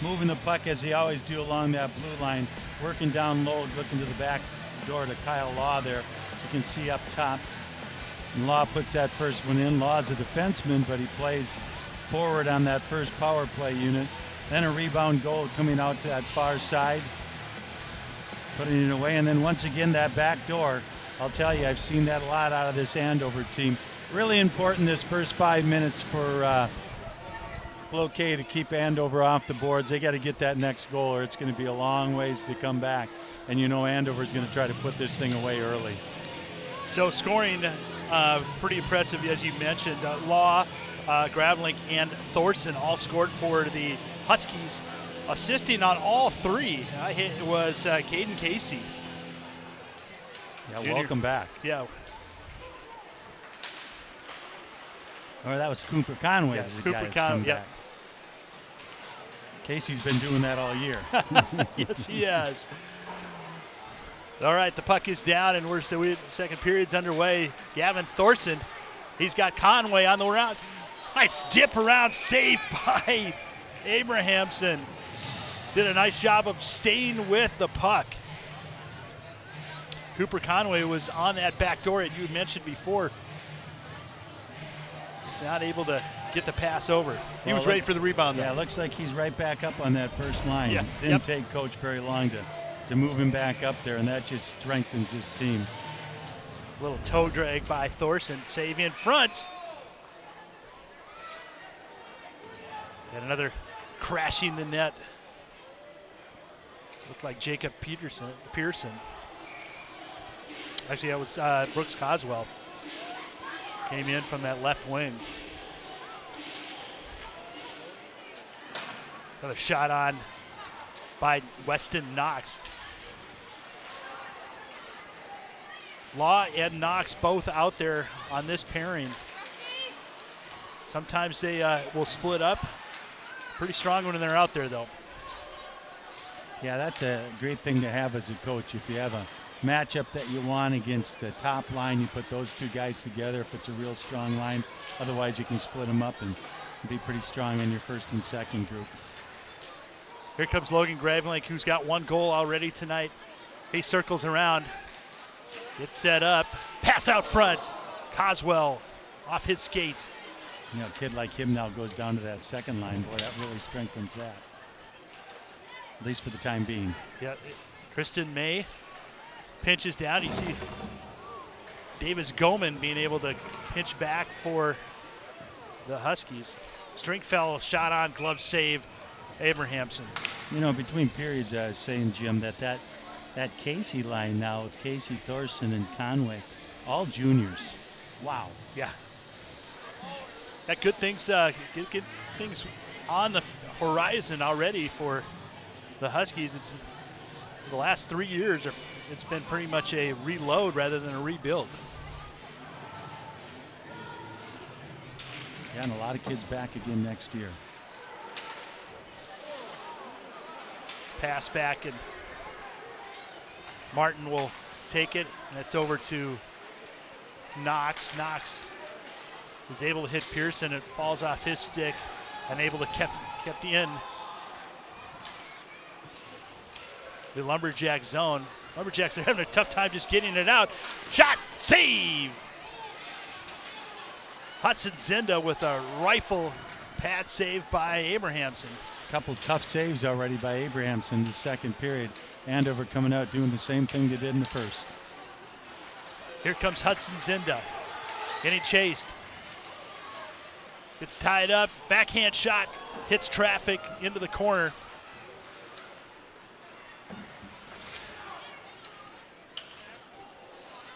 Moving the puck as they always do along that blue line, working down low, looking to the back door to Kyle Law there, as you can see up top. And Law puts that first one in. Law's a defenseman, but he plays forward on that first power play unit. Then a rebound goal coming out to that far side, putting it away. And then once again, that back door. I'll tell you, I've seen that a lot out of this Andover team. Really important this first 5 minutes for Cloquet to keep Andover off the boards. They got to get that next goal or it's going to be a long ways to come back. And you know Andover's going to try to put this thing away early. So scoring pretty impressive, as you mentioned. Law, Gravelink, and Thorson all scored for the Huskies. Assisting on all three was Caden Casey. Yeah, Junior. Welcome back. Yeah. Or that was Cooper Conway. Yeah, Cooper Conway. Yeah. Casey's been doing that all year. Yes, he has. All right, the puck is down, and second period's underway. Gavin Thorson, he's got Conway on the round. Nice dip around, save by Abrahamson. Did a nice job of staying with the puck. Cooper Conway was on that back door that you mentioned before. He's not able to get the pass over. He was ready for the rebound, though. Yeah, it looks like he's right back up on that first line. Yeah. Didn't take Coach very long to move him back up there, and that just strengthens his team. Little toe drag by Thorson. Save in front. And another crashing the net. Looked like Jacob Pearson. Actually, that was Brooks Coswell. Came in from that left wing. Another shot on by Weston Knox. Law and Knox both out there on this pairing. Sometimes they will split up. Pretty strong when they're out there, though. Yeah, that's a great thing to have as a coach. If you have a matchup that you want against a top line, you put those two guys together if it's a real strong line. Otherwise, you can split them up and be pretty strong in your first and second group. Here comes Logan Gravelink, who's got one goal already tonight. He circles around, gets set up, pass out front. Coswell off his skate. You know, a kid like him now goes down to that second line. Boy, that really strengthens that, at least for the time being. Yeah, Tristan May pinches down. You see Davis Goman being able to pinch back for the Huskies. Stringfell shot on, glove save, Abrahamson. You know, between periods, I was saying, Jim, that Casey line now with Casey, Thorson, and Conway, all juniors. Wow. Yeah. Got good things on the horizon already for the Huskies. It's the last 3 years, it's been pretty much a reload rather than a rebuild. Yeah, and a lot of kids back again next year. Pass back, and Martin will take it, and it's over to Knox. Knox is able to hit Pearson. It falls off his stick, and able to kept in the Lumberjack zone. Lumberjacks are having a tough time just getting it out. Shot, save! Hudson Zinda with a rifle pad save by Abrahamson. Couple tough saves already by Abrahamson in the second period. Andover coming out doing the same thing they did in the first. Here comes Hudson Zinda, getting chased. Gets tied up, backhand shot, hits traffic into the corner.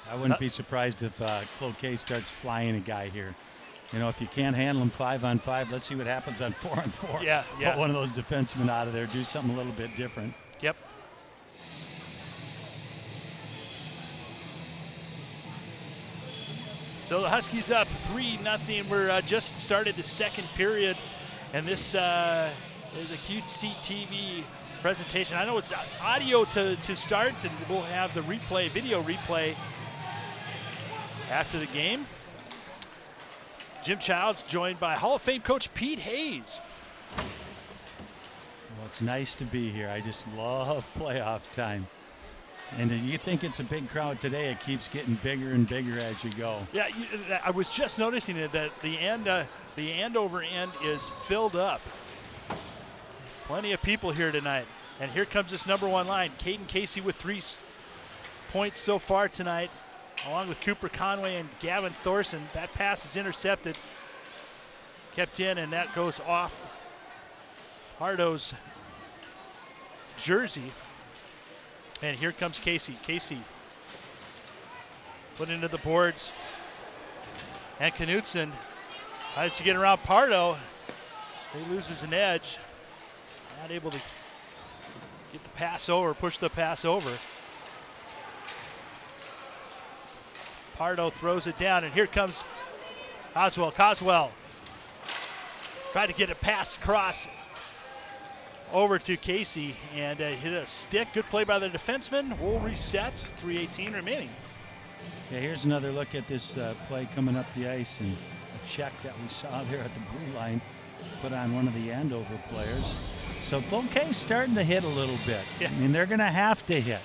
I wouldn't be surprised if Cloquet starts flying a guy here. You know, if you can't handle him 5-on-5, let's see what happens on 4-on-4. Yeah. Put one of those defensemen out of there, do something a little bit different. Yep. So the Huskies up 3-0. We're just started the second period, and this is a QCTV presentation. I know it's audio to start, and we'll have the video replay after the game. Jim Childs joined by Hall of Fame coach Pete Hayes. Well, it's nice to be here. I just love playoff time. And you think it's a big crowd today, it keeps getting bigger and bigger as you go. Yeah, I was just noticing it, that the Andover end is filled up. Plenty of people here tonight. And here comes this number 1 line. Caden Casey with 3 points so far tonight, along with Cooper Conway and Gavin Thorson. That pass is intercepted, kept in, and that goes off Pardo's jersey. And here comes Casey. Casey put into the boards. And Knutson tries to get around Pardo. He loses an edge. Not able to get the pass over, push the pass over. Pardo throws it down, and here comes Coswell. Coswell tried to get a pass across over to Casey and hit a stick. Good play by the defenseman. We'll reset. 3:18 remaining. Yeah, here's another look at this play coming up the ice, and a check that we saw there at the blue line put on one of the Andover players. So Cloquet's starting to hit a little bit. Yeah. I mean, they're going to have to hit.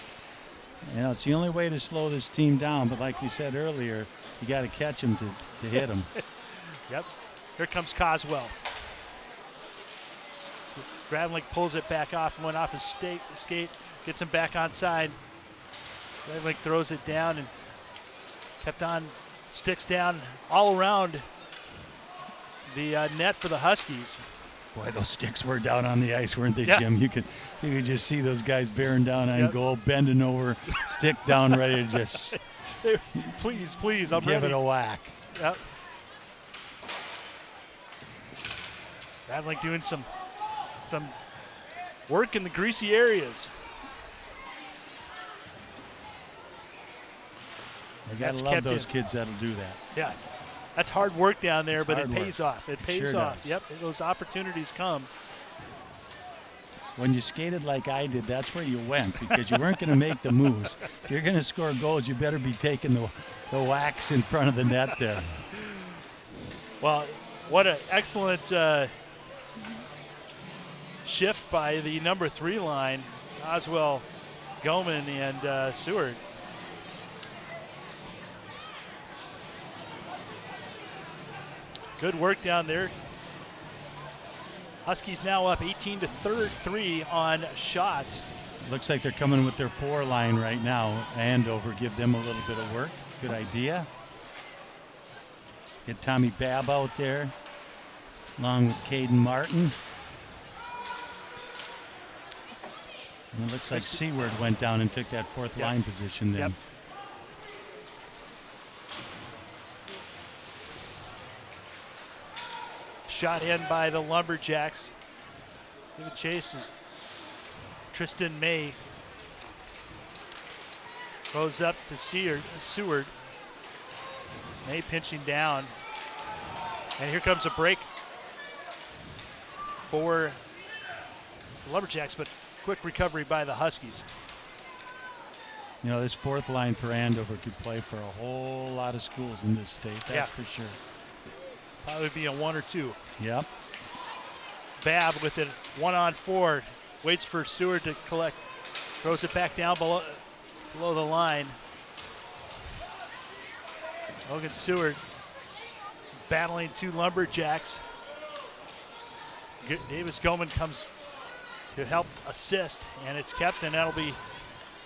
You know, it's the only way to slow this team down. But like we said earlier, you got to catch them to hit them. Yep. Here comes Coswell. Gravlik pulls it back off and went off his skate, gets him back onside. Gravlik throws it down and kept on, sticks down all around the net for the Huskies. Boy, those sticks were down on the ice, weren't they, Yeah. Jim? You could just see those guys bearing down on goal, bending over, stick down, ready to just please, I'm give ready. it a whack. Yep. Gravlik doing some work in the greasy areas. You gotta love those kids that'll do that. Yeah, that's hard work down there, It's but it hard pays work. off. It It pays sure off. does. Yep, those opportunities come. When you skated like I did, that's where you went, because you weren't going to make the moves. If you're going to score goals, you better be taking the whacks in front of the net there. Well, what an excellent shift by the number 3 line, Oswell, Goman, and Seward. Good work down there. Huskies now up 18-3 on shots. Looks like they're coming with their 4 line right now. Andover, give them a little bit of work. Good idea. Get Tommy Babb out there, along with Caden Martin. And it looks like Seward went down and took that 4th line position then. Yep. Shot in by the Lumberjacks. Giving chase is Tristan May. Goes up to Seward. May pinching down. And here comes a break for the Lumberjacks, but quick recovery by the Huskies. You know, this 4th line for Andover could play for a whole lot of schools in this state, that's for sure. Probably be a 1 or 2. Yep. Babb with it 1-on-4. Waits for Stewart to collect. Throws it back down below the line. Logan Stewart battling 2 Lumberjacks. Davis Goman comes to help assist, and it's kept, and that'll be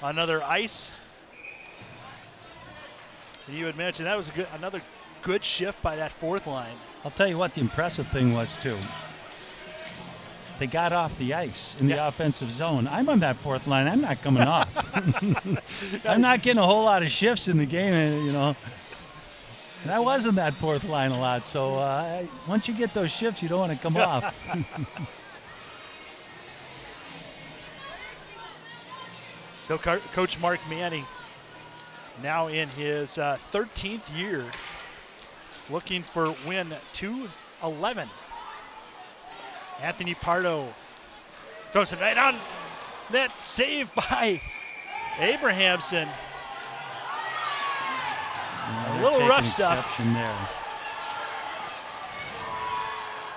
another ice. And you had mentioned that was another good shift by that 4th line. I'll tell you what the impressive thing was, too. They got off the ice in the offensive zone. I'm on that 4th line. I'm not coming off. I'm not getting a whole lot of shifts in the game, and, you know. And I was in that 4th line a lot, so once you get those shifts, you don't want to come off. So Coach Mark Manning, now in his 13th year looking for win 211. Anthony Pardo throws it right on net, saved by Abrahamson. A little rough stuff. There.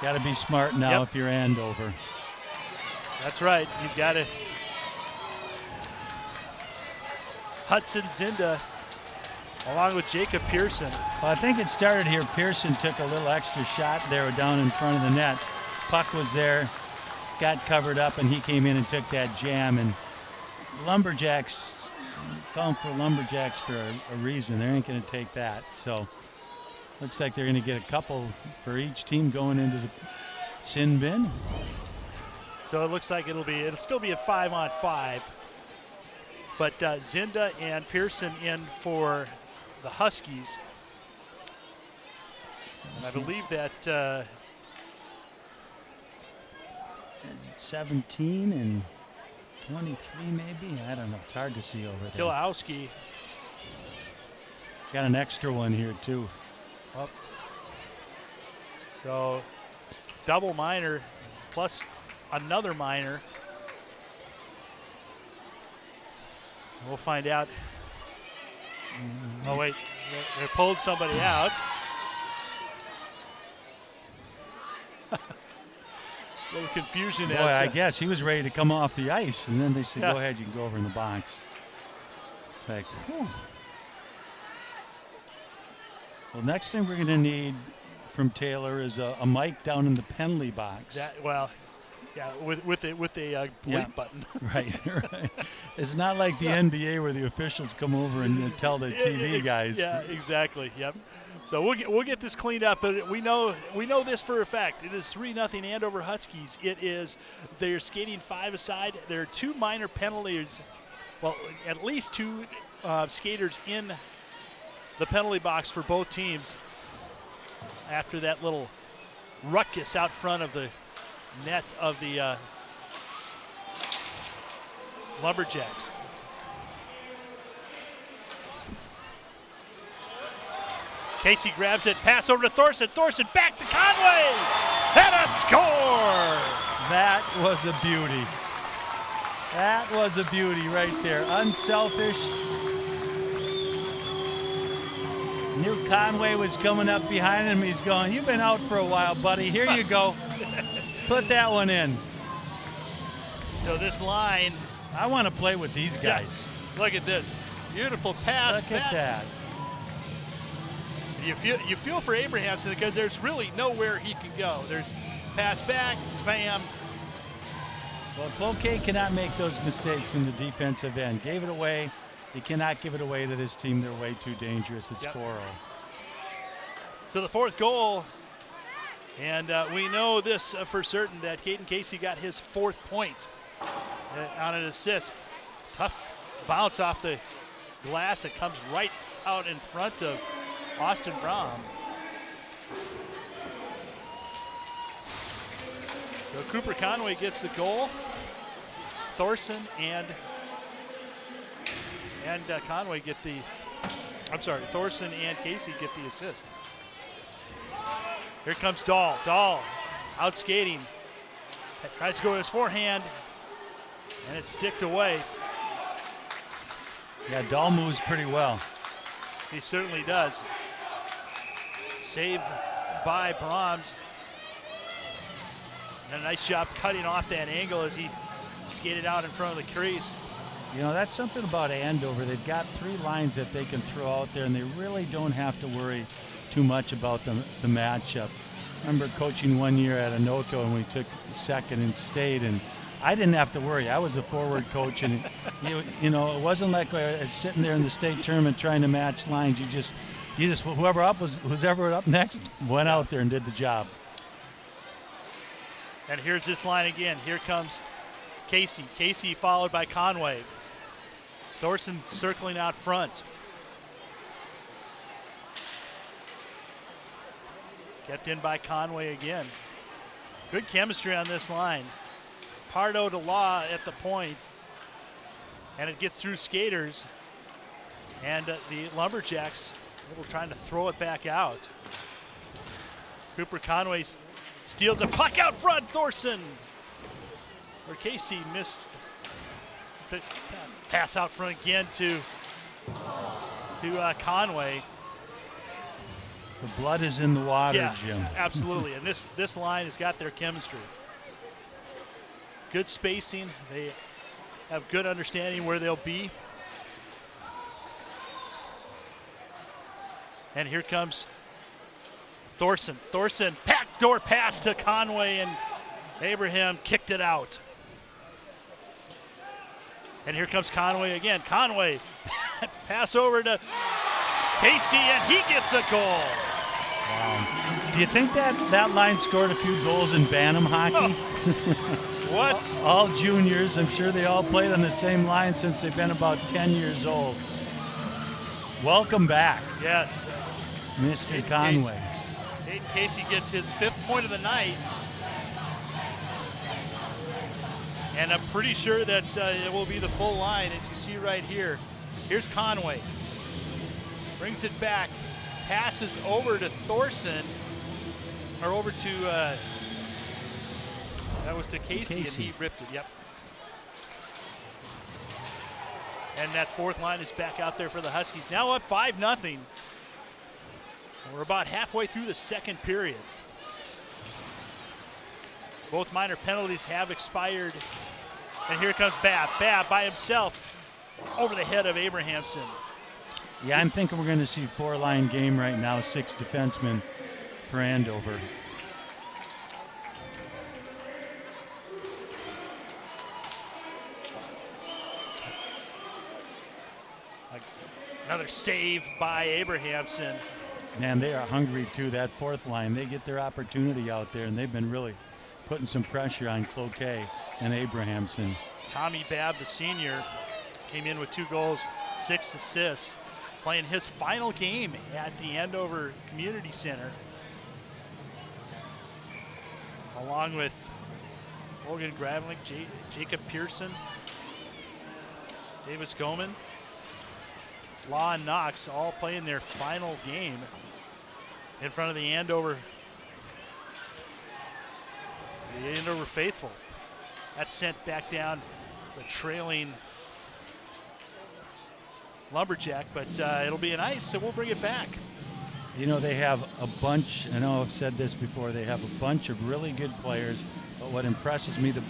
Got to be smart now if you're Andover. That's right. You've got to. Hudson Zinda along with Jacob Pearson. Well, I think it started here. Pearson took a little extra shot there down in front of the net. Puck was there, got covered up, and he came in and took that jam. And Lumberjacks, call them for Lumberjacks for a reason. They ain't going to take that. So looks like they're going to get a couple for each team going into the sin bin. So it looks like it'll still be a 5-on-5. But Zinda and Pearson in for the Huskies. And I believe that is it 17 and 23 maybe? I don't know. It's hard to see over there. Kilowski. Got an extra one here too. Up. So double minor plus another minor. We'll find out. Oh, wait. They pulled somebody out. A little confusion. Boy, I guess he was ready to come off the ice, and then they said, go ahead, you can go over in the box. It's like, whew. Well, next thing we're going to need from Taylor is a mic down in the penalty box. Yeah, with a bleep button. Right. It's not like the NBA where the officials come over and tell the TV guys. Yeah, exactly. Yep. So we'll get this cleaned up, but we know this for a fact. It is 3-0 Andover Huskies. They're skating 5 aside. There are 2 minor penalties. Well, at least 2 skaters in the penalty box for both teams after that little ruckus out front of the net of the Lumberjacks. Casey grabs it, pass over to Thorson. Thorson back to Conway, and a score! That was a beauty. That was a beauty right there. Unselfish. Knew Conway was coming up behind him. He's going, you've been out for a while, buddy. Here you go. Put that one in. So this line. I want to play with these guys. Yeah, look at this. Beautiful pass. Look at that. You feel for Abrahamson because there's really nowhere he can go. There's pass back, bam. Well, Cloquet cannot make those mistakes in the defensive end. Gave it away. You cannot give it away to this team. They're way too dangerous. It's 4-0. So the 4th goal. And we know this for certain that Caden Casey got his 4th point on an assist. Tough bounce off the glass. It comes right out in front of Austin Brahm. So Cooper Conway gets the goal. Thorson and Conway get the, Thorson and Casey get the assist. Here comes Dahl. Dahl out skating. Tries to go with his forehand, and it's sticked away. Yeah, Dahl moves pretty well. He certainly does. Save by Brahms. And a nice job cutting off that angle as he skated out in front of the crease. You know, that's something about Andover. They've got 3 lines that they can throw out there, and they really don't have to worry too much about the matchup. I remember coaching one year at Anoka, and we took second and stayed, and I didn't have to worry. I was a forward coach, and you know, it wasn't like I was sitting there in the state tournament trying to match lines. You just whoever up next went out there and did the job. And here's this line again. Here comes Casey. Casey followed by Conway. Thorson circling out front. Kept in by Conway again. Good chemistry on this line. Pardo to Law at the point. And it gets through skaters. And the Lumberjacks trying to throw it back out. Cooper Conway steals a puck out front. Thorson, or Casey missed. Pass out front again to Conway. The blood is in the water, Jim. Absolutely, and this line has got their chemistry. Good spacing. They have good understanding where they'll be. And here comes Thorson. Thorson, backdoor pass to Conway, and Abraham kicked it out. And here comes Conway again. Conway, pass over to Casey, and he gets a goal. Wow. Do you think that line scored a few goals in Bantam hockey? What? All juniors. I'm sure they all played on the same line since they've been about 10 years old. Welcome back. Yes. Mr. Conway. Hayden Casey gets his 5th point of the night. And I'm pretty sure that it will be the full line, as you see right here. Here's Conway. Brings it back. Passes over to Thorson. Or over to, that was to Casey, and he ripped it, yep. And that 4th line is back out there for the Huskies. Now up 5-0. We're about halfway through the 2nd period. Both minor penalties have expired. And here comes Babb. Babb by himself over the head of Abrahamson. Yeah, I'm thinking we're going to see 4-line game right now, 6 defensemen for Andover. Another save by Abrahamson. Man, they are hungry too, that 4th line. They get their opportunity out there, and they've been really putting some pressure on Cloquet and Abrahamson. Tommy Babb, the senior, came in with 2 goals, 6 assists, playing his final game at the Andover Community Center, along with Logan Gravlik, Jacob Pearson, Davis Goman, Law and Knox, all playing their final game in front of the Andover faithful. That's sent back down the trailing Lumberjack, but it'll be an ice, so we'll bring it back. You know, they have a bunch, I know I've said this before, they have a bunch of really good players, but what impresses me the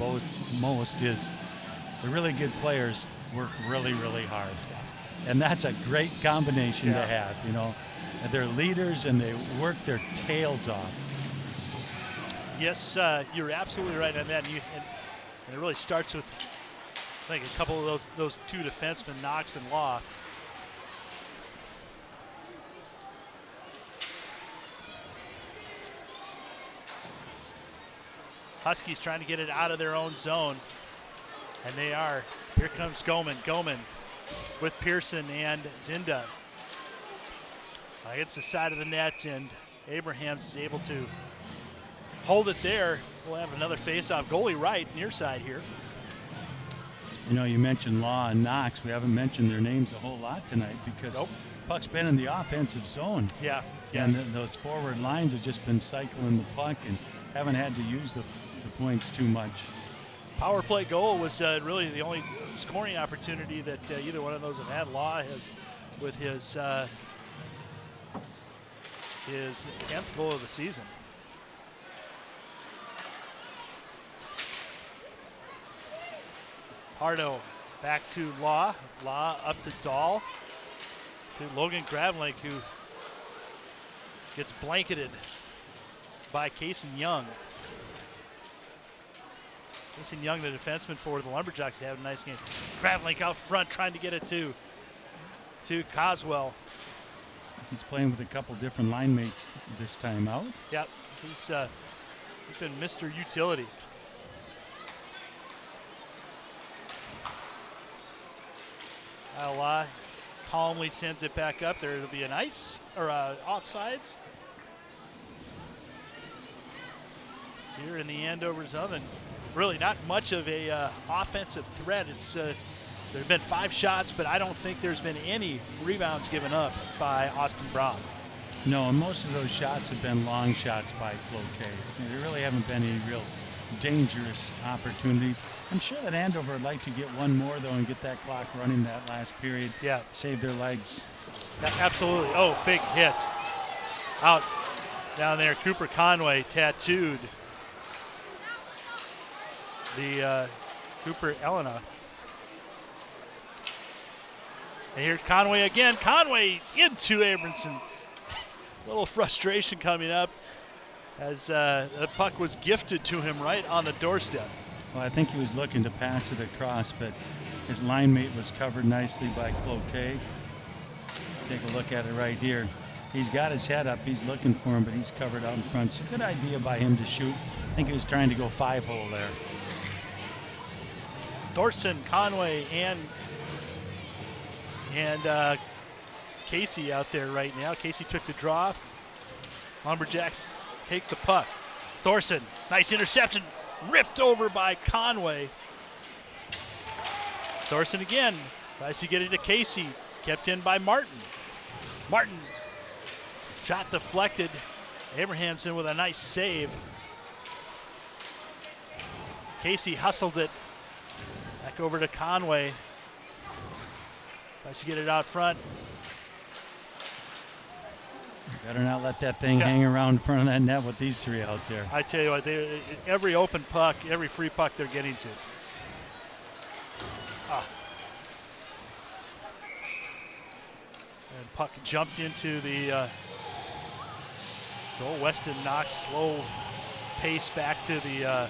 most is the really good players work really, really hard. And that's a great combination to have, you know. They're leaders and they work their tails off. Yes, you're absolutely right on that. And it really starts with, I think, a couple of those 2 defensemen, Knox and Law. Huskies trying to get it out of their own zone. And they are. Here comes Goman. Goman with Pearson and Zinda. It's the side of the net, and Abraham's able to hold it there. We'll have another face-off. Goalie right, near side here. You know, you mentioned Law and Knox. We haven't mentioned their names a whole lot tonight because puck's been in the offensive zone. Yeah. And those forward lines have just been cycling the puck and haven't had to use the points too much. Power play goal was really the only scoring opportunity that either one of those have had. Law has with his 10th goal of the season. Pardo back to Law. Law up to Dahl. To Logan Gravlik, who gets blanketed by Kason Young. Kason Young, the defenseman for the Lumberjacks, they have a nice game. Gravlik out front trying to get it to Coswell. He's playing with a couple different line mates this time out. Yep, he's been Mr. Utility. Law calmly sends it back up there. It'll be an ice or offsides here in the Andover zone. And really not much of a offensive threat. It's there have been 5 shots, but I don't think there's been any rebounds given up by Austin Brown. No, and most of those shots have been long shots by Cloquet. So there really haven't been any real dangerous opportunities. I'm sure that Andover would like to get one more, though, and get that clock running that last period. Yeah. Save their legs. Yeah, absolutely. Oh, big hit. Out down there. Cooper Conway tattooed the Cooper Elena. And here's Conway again. Conway into Abramson. A little frustration coming up as the puck was gifted to him right on the doorstep. Well, I think he was looking to pass it across, but his line mate was covered nicely by Cloquet. Take a look at it right here. He's got his head up. He's looking for him, but he's covered out in front. So good idea by him to shoot. I think he was trying to go 5-hole there. Thorson, Conway, and Casey out there right now. Casey took the draw. Lumberjacks take the puck. Thorson, nice interception, ripped over by Conway. Thorson again, tries to get it to Casey, kept in by Martin. Martin, shot deflected. Abrahamson with a nice save. Casey hustles it back over to Conway. Tries to get it out front. Better not let that thing hang around in front of that net with these three out there. I tell you what, every open puck, every free puck they're getting to. And puck jumped into the goal. Weston knocks slow pace back to the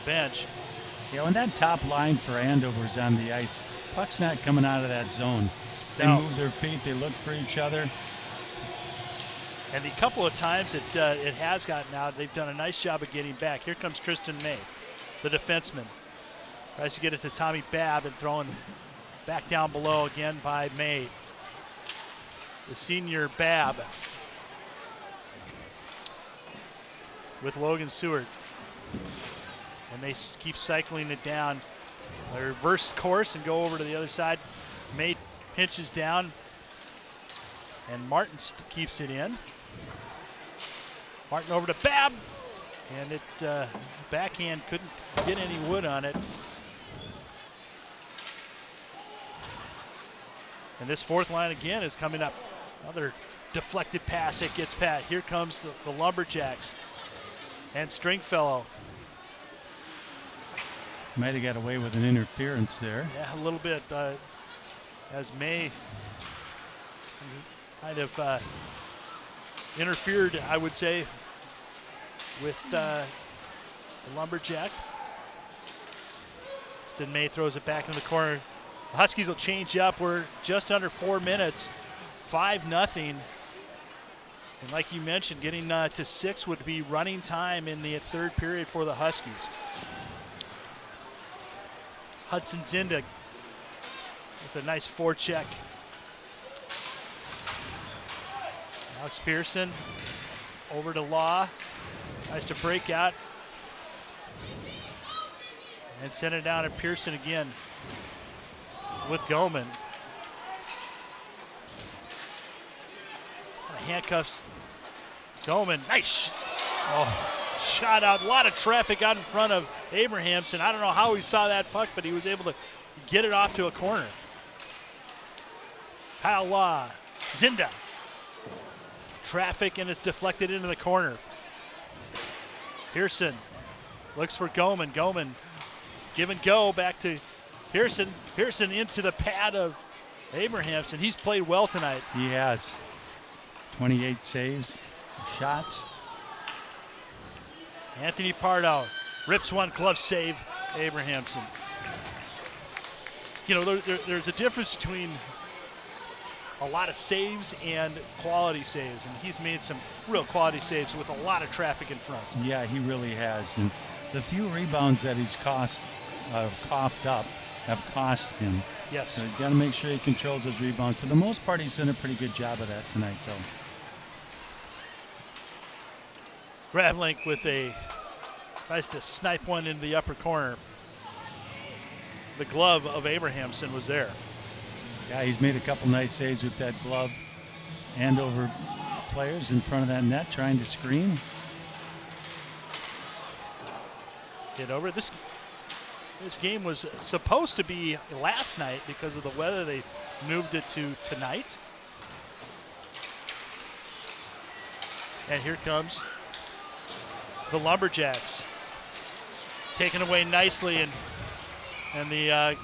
bench. Yeah, when that top line for Andover's on the ice, puck's not coming out of that zone. They move their feet, they look for each other. And the couple of times it has gotten out, they've done a nice job of getting back. Here comes Tristan May, the defenseman. Tries to get it to Tommy Babb and throwing back down below again by May. The senior Babb with Logan Seward. And they keep cycling it down. They reverse course and go over to the other side. May pinches down, and Martin keeps it in. Martin over to Babb, and it backhand couldn't get any wood on it. And this fourth line again is coming up. Another deflected pass, it gets pat. Here comes the Lumberjacks and Stringfellow. Might have got away with an interference there. Yeah, a little bit. As May kind of interfered, I would say, with the Lumberjack. Then May throws it back in the corner. The Huskies will change up. We're just under 4 minutes, 5-0. And like you mentioned, getting to 6 would be running time in the third period for the Huskies. Hudson Zinda with a nice forecheck. Alex Pearson over to Law. Tries to break out. And send it down to Pearson again with Goman. Handcuffs Goman. Nice shot out. A lot of traffic out in front of Abrahamson. I don't know how he saw that puck, but he was able to get it off to a corner. Kyle Law. Zinda. Traffic, and it's deflected into the corner. Pearson looks for Goman. Goman give and go back to Pearson. Pearson into the pad of Abrahamson. He's played well tonight. He has. 28 saves, shots. Anthony Pardo rips one, glove save, Abrahamson. You know, there's a difference between a lot of saves and quality saves, and he's made some real quality saves with a lot of traffic in front. Yeah, he really has. And the few rebounds that he's coughed up have cost him. Yes. So he's got to make sure he controls those rebounds. For the most part, he's done a pretty good job of that tonight, though. Gravlink tries to snipe one into the upper corner. The glove of Abrahamson was there. Yeah, he's made a couple nice saves with that glove. Andover players in front of that net trying to screen. Get over this. This game was supposed to be last night because of the weather. They moved it to tonight. And here comes the Lumberjacks. Taken away nicely, and the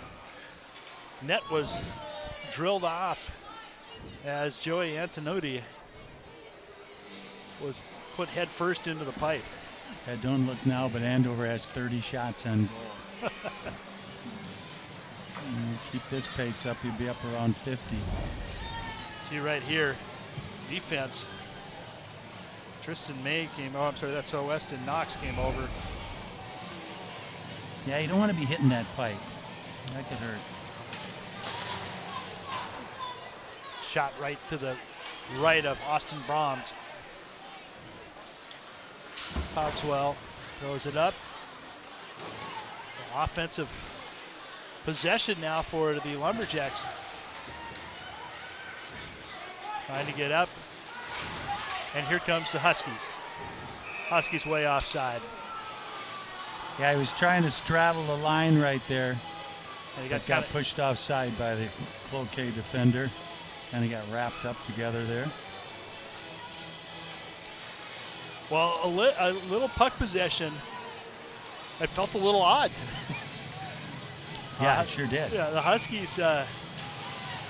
net was drilled off as Joey Antonucci was put head first into the pipe. Yeah, don't look now, but Andover has 30 shots on goal. Keep this pace up, you'll be up around 50. See right here, defense. Tristan May came, oh, I'm sorry, that's Weston Knox came over. Yeah, you don't want to be hitting that pipe. That could hurt. Shot right to the right of Austin Brahms. Cogswell throws it up. Offensive possession now for the Lumberjacks. Trying to get up. And here comes the Huskies. Huskies way offside. Yeah, he was trying to straddle the line right there. And he got pushed offside by the Cloquet defender. Kind of got wrapped up together there. Well, a little puck possession. I felt a little odd. Yeah, it sure did. Yeah, the Huskies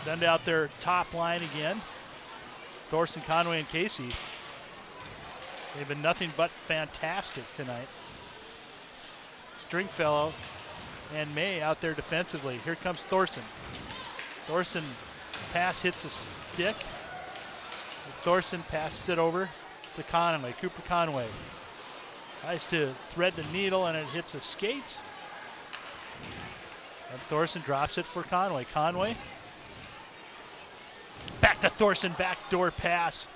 send out their top line again. Thorson, Conway, and Casey. They've been nothing but fantastic tonight. Stringfellow and May out there defensively. Here comes Thorson. Thorson pass hits a stick. Thorson passes it over to Conway, Cooper Conway. Tries to thread the needle and it hits the skates. And Thorson drops it for Conway. Conway. Back to Thorson, backdoor pass.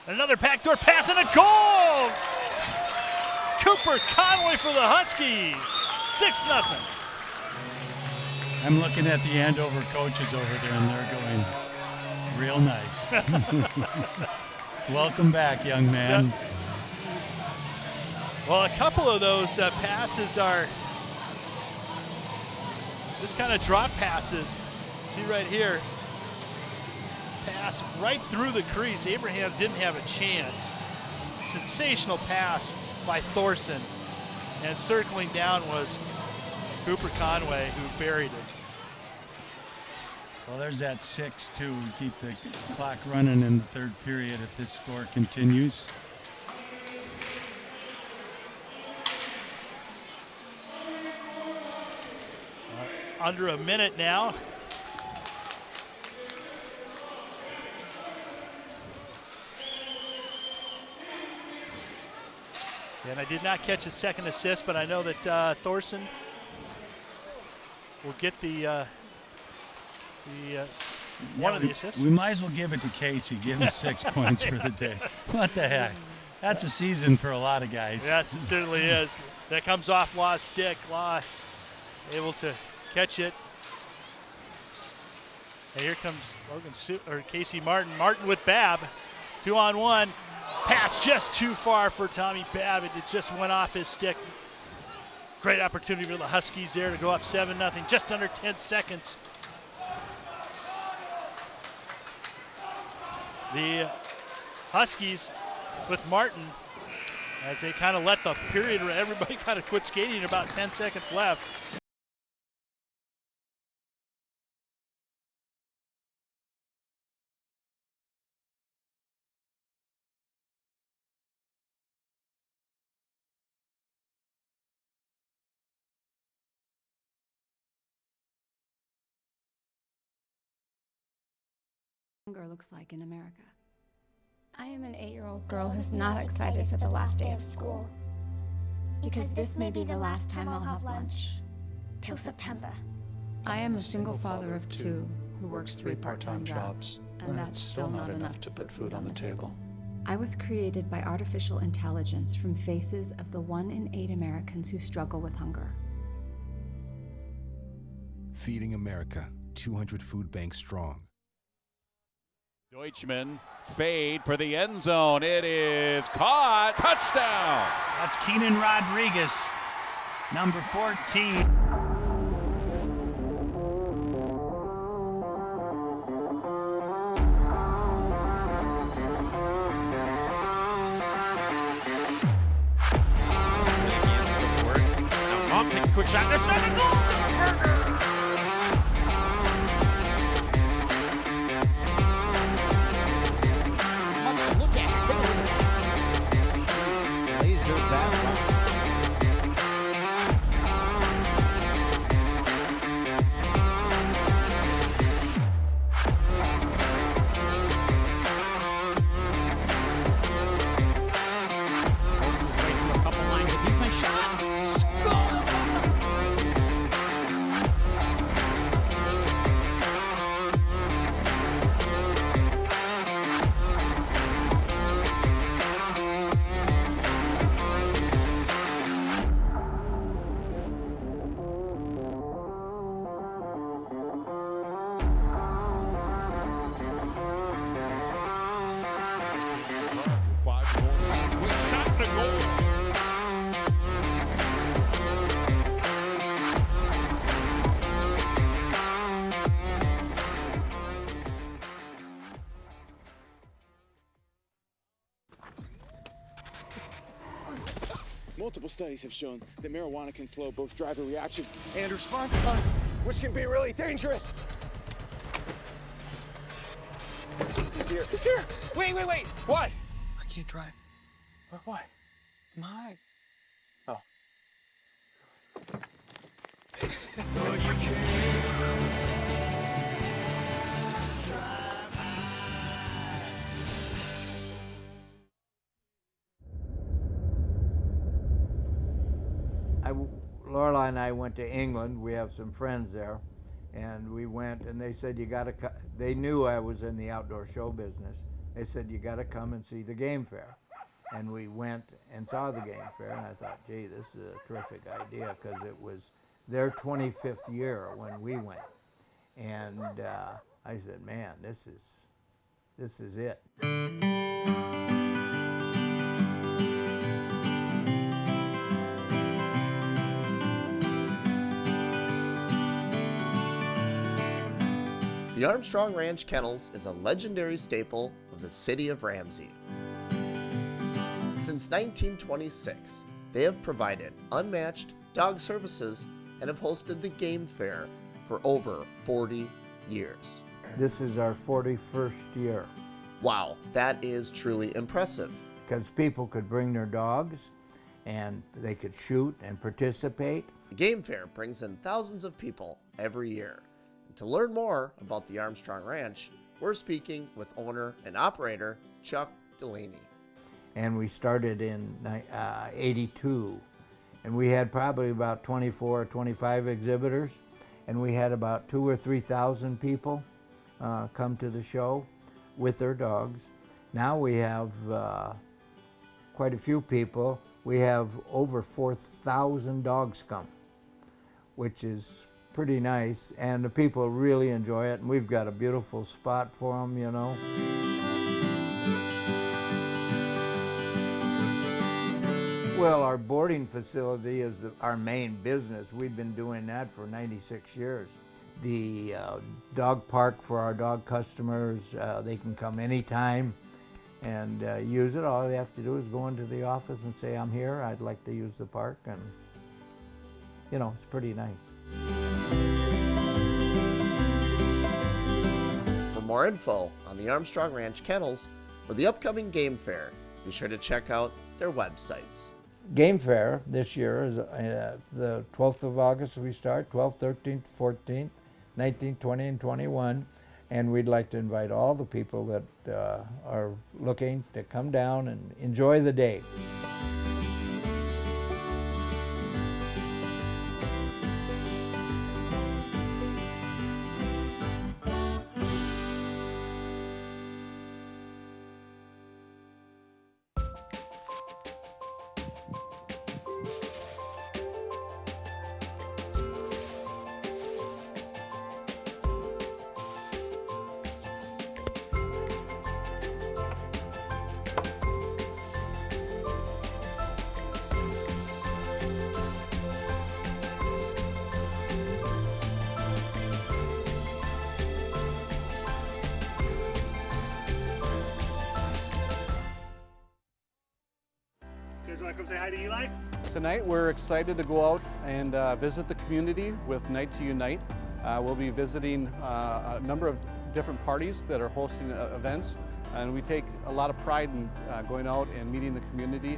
Another backdoor pass and a goal! Cooper Conway for the Huskies, 6-0. I'm looking at the Andover coaches over there and they're going real nice. Welcome back, young man. Yep. Well, a couple of those passes are just kind of drop passes. See right here, pass right through the crease. Abraham didn't have a chance. Sensational pass by Thorson, and circling down was Cooper Conway, who buried it. Well, there's that 6-2. We keep the clock running in the third period if this score continues. Under a minute now. And I did not catch a second assist, but I know that Thorson will get one of the assists. We might as well give it to Casey. Give him 6 points for the day. What the heck? That's a season for a lot of guys. Yes, it certainly is. That comes off Law's stick. Law able to catch it. And here comes Casey Martin. Martin with Babb. 2-on-1. Pass just too far for Tommy Babb. It just went off his stick. Great opportunity for the Huskies there to go up 7-0. Just under 10 seconds. The Huskies with Martin as they kind of let the period, everybody kind of quit skating, about 10 seconds left. Hunger looks like in America. I am an 8-year-old girl who's not excited for the last day of school. Because this may be the last time I'll have lunch. Till September. I am a single father of 2 who works 3 part-time jobs, and that's still not enough to put food on the table. I was created by artificial intelligence from faces of the 1 in 8 Americans who struggle with hunger. Feeding America, 200 food banks strong. Deutschman fade for the end zone. It is caught. Touchdown. That's Keenan Rodriguez, number 14. Takes a quick shot. There's nothing goal. Look at it. Lasers that one. A couple lines of defense shot. Score! Multiple studies have shown that marijuana can slow both driver reaction and response time, which can be really dangerous. He's here. He's here. Wait. What? I can't drive. Why? My. Oh. Lorelai and I went to England. We have some friends there, and we went, and they said, you gotta they knew I was in the outdoor show business. They said, you gotta come and see the game fair. And we went and saw the game fair, and I thought, gee, this is a terrific idea, because it was their 25th year when we went. And I said, man, this is it. The Armstrong Ranch Kennels is a legendary staple of the city of Ramsey. Since 1926, they have provided unmatched dog services and have hosted the game fair for over 40 years. This is our 41st year. Wow, that is truly impressive. Because people could bring their dogs and they could shoot and participate. The game fair brings in thousands of people every year. To learn more about the Armstrong Ranch, we're speaking with owner and operator Chuck Delaney. And we started in '82, and we had probably about 24 or 25 exhibitors, and we had about 2,000 or 3,000 people come to the show with their dogs. Now we have quite a few people. We have over 4,000 dogs come, which is pretty nice, and the people really enjoy it, and we've got a beautiful spot for them, you know. Well, our boarding facility is our main business. We've been doing that for 96 years. The dog park for our dog customers, they can come anytime and use it. All they have to do is go into the office and say, I'm here, I'd like to use the park, and you know, it's pretty nice. For more info on the Armstrong Ranch Kennels or the upcoming game fair, be sure to check out their websites. Game fair this year is the 12th of August we start, 12th, 13th, 14th, 19th, 20, and 21. And we'd like to invite all the people that are looking to come down and enjoy the day. come say hi to Eli. Tonight we're excited to go out and visit the community with Night to Unite. We'll be visiting a number of different parties that are hosting events, and we take a lot of pride in going out and meeting the community,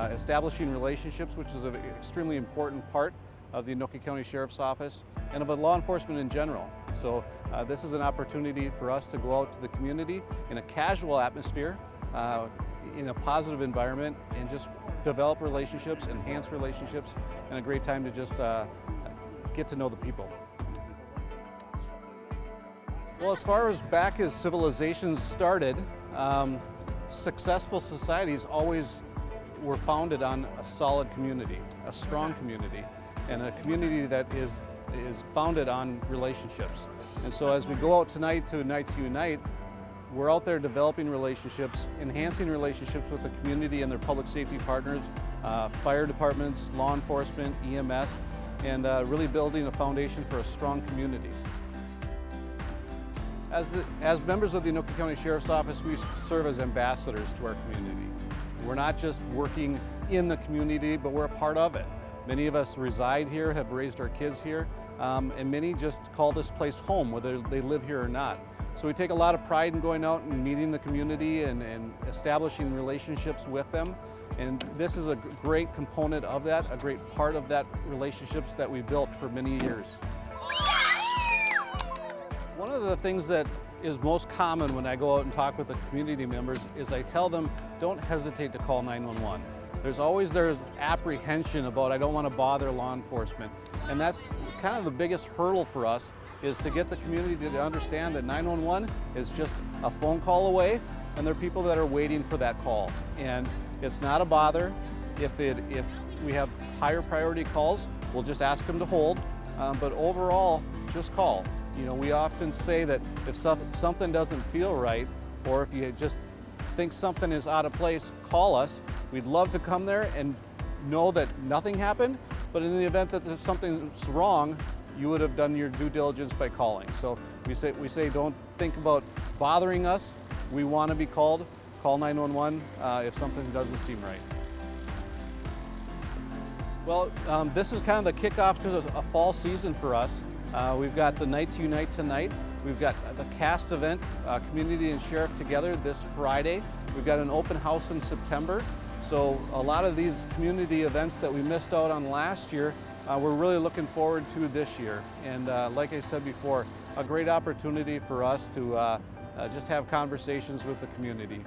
establishing relationships, which is an extremely important part of the Anoka County Sheriff's Office and of law enforcement in general. So this is an opportunity for us to go out to the community in a casual atmosphere, in a positive environment, and just develop relationships, enhance relationships, and a great time to just get to know the people. Well, as far as back as civilizations started, successful societies always were founded on a solid community, a strong community, and a community that is founded on relationships. And so as we go out tonight to Night to Unite, we're out there developing relationships, enhancing relationships with the community and their public safety partners, fire departments, law enforcement, EMS, and really building a foundation for a strong community. As members of the Anoka County Sheriff's Office, we serve as ambassadors to our community. We're not just working in the community, but we're a part of it. Many of us reside here, have raised our kids here, and many just call this place home, whether they live here or not. So we take a lot of pride in going out and meeting the community and establishing relationships with them. And this is a great component of that, a great part of that relationships that we built for many years. One of the things that is most common when I go out and talk with the community members is I tell them, don't hesitate to call 911. There's apprehension about, I don't want to bother law enforcement. And that's kind of the biggest hurdle for us, is to get the community to understand that 911 is just a phone call away, and there are people that are waiting for that call. And it's not a bother. If we have higher priority calls, we'll just ask them to hold. But overall, just call. You know, we often say that if something doesn't feel right, or if you just think something is out of place, call us. We'd love to come there and know that nothing happened, but in the event that there's something's wrong, you would have done your due diligence by calling. So we say don't think about bothering us. We want to be called. Call 911 if something doesn't seem right. Well, this is kind of the kickoff to a fall season for us. We've got the Night to Unite tonight. We've got the cast event, community and sheriff together this Friday. We've got an open house in September. So a lot of these community events that we missed out on last year, we're really looking forward to this year. And like I said before, a great opportunity for us to just have conversations with the community.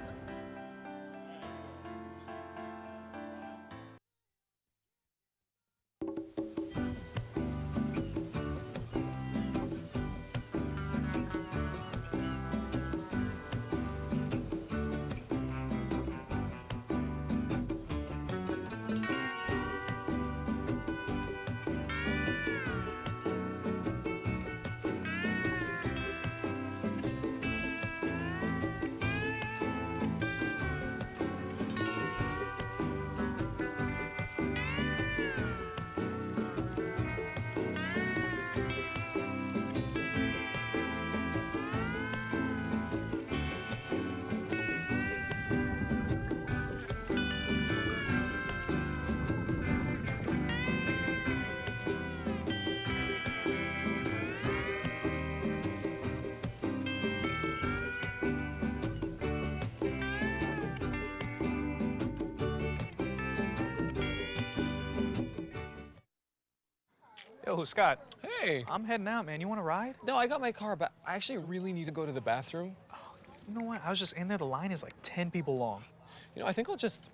Yo, Scott. Hey. I'm heading out, man. You want to ride? No, I got my car, but I actually really need to go to the bathroom. Oh, you know what? I was just in there. The line is like 10 people long. You know, I think I'll just...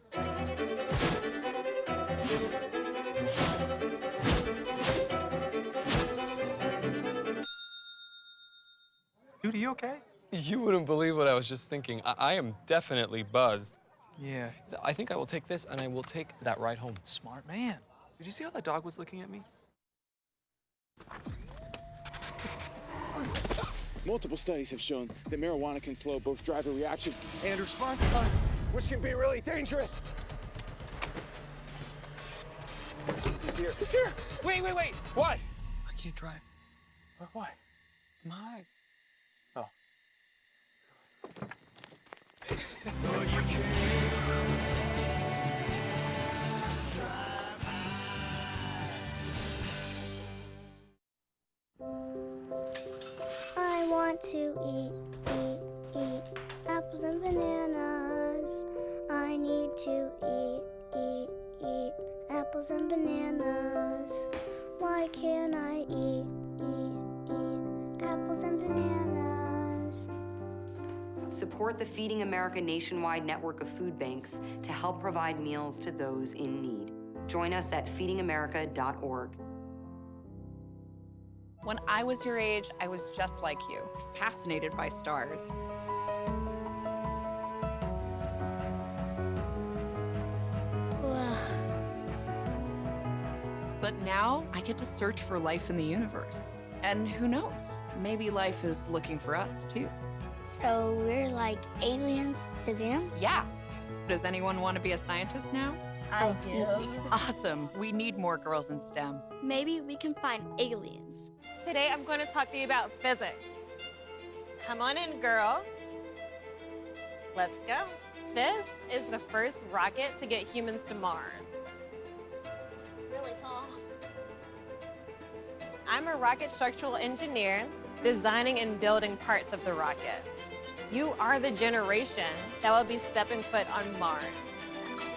Dude, are you okay? You wouldn't believe what I was just thinking. I am definitely buzzed. Yeah. I think I will take this, and I will take that ride home. Smart man. Did you see how that dog was looking at me? Multiple studies have shown that marijuana can slow both driver reaction and response time, which can be really dangerous. He's here. He's here. Wait. What? I can't drive. Why? My. Oh. apples and bananas. Why can't I eat apples and bananas? Support the Feeding America nationwide network of food banks to help provide meals to those in need. Join us at feedingamerica.org. When I was your age, I was just like you, fascinated by stars. But now I get to search for life in the universe. And who knows, maybe life is looking for us too. So we're like aliens to them? Yeah. Does anyone want to be a scientist now? I do. Awesome. We need more girls in STEM. Maybe we can find aliens. Today I'm going to talk to you about physics. Come on in, girls. Let's go. This is the first rocket to get humans to Mars. Really tall. I'm a rocket structural engineer, designing and building parts of the rocket. You are the generation that will be stepping foot on Mars.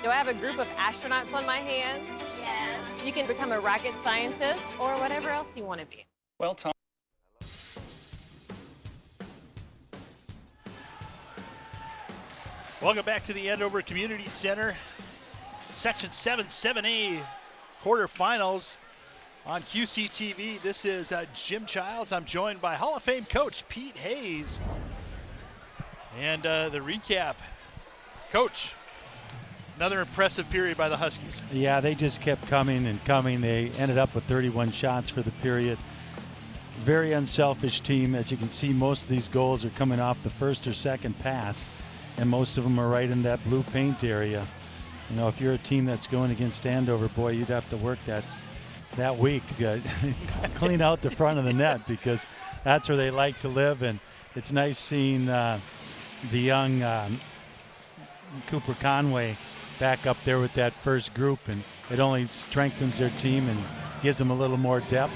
Do I have a group of astronauts on my hands? Yes. You can become a rocket scientist or whatever else you want to be. Well, Tom. Welcome back to the Andover Community Center. Section 7A Quarterfinals on QCTV. This is Jim Childs. I'm joined by Hall of Fame coach Pete Hayes. And the recap. Coach, another impressive period by the Huskies. Yeah, they just kept coming and coming. They ended up with 31 shots for the period. Very unselfish team. As you can see, most of these goals are coming off the first or second pass, and most of them are right in that blue paint area. You know, if you're a team that's going against Andover, boy, you'd have to work that week, clean out the front of the net, because that's where they like to live. And it's nice seeing the young Cooper Conway back up there with that first group, and it only strengthens their team and gives them a little more depth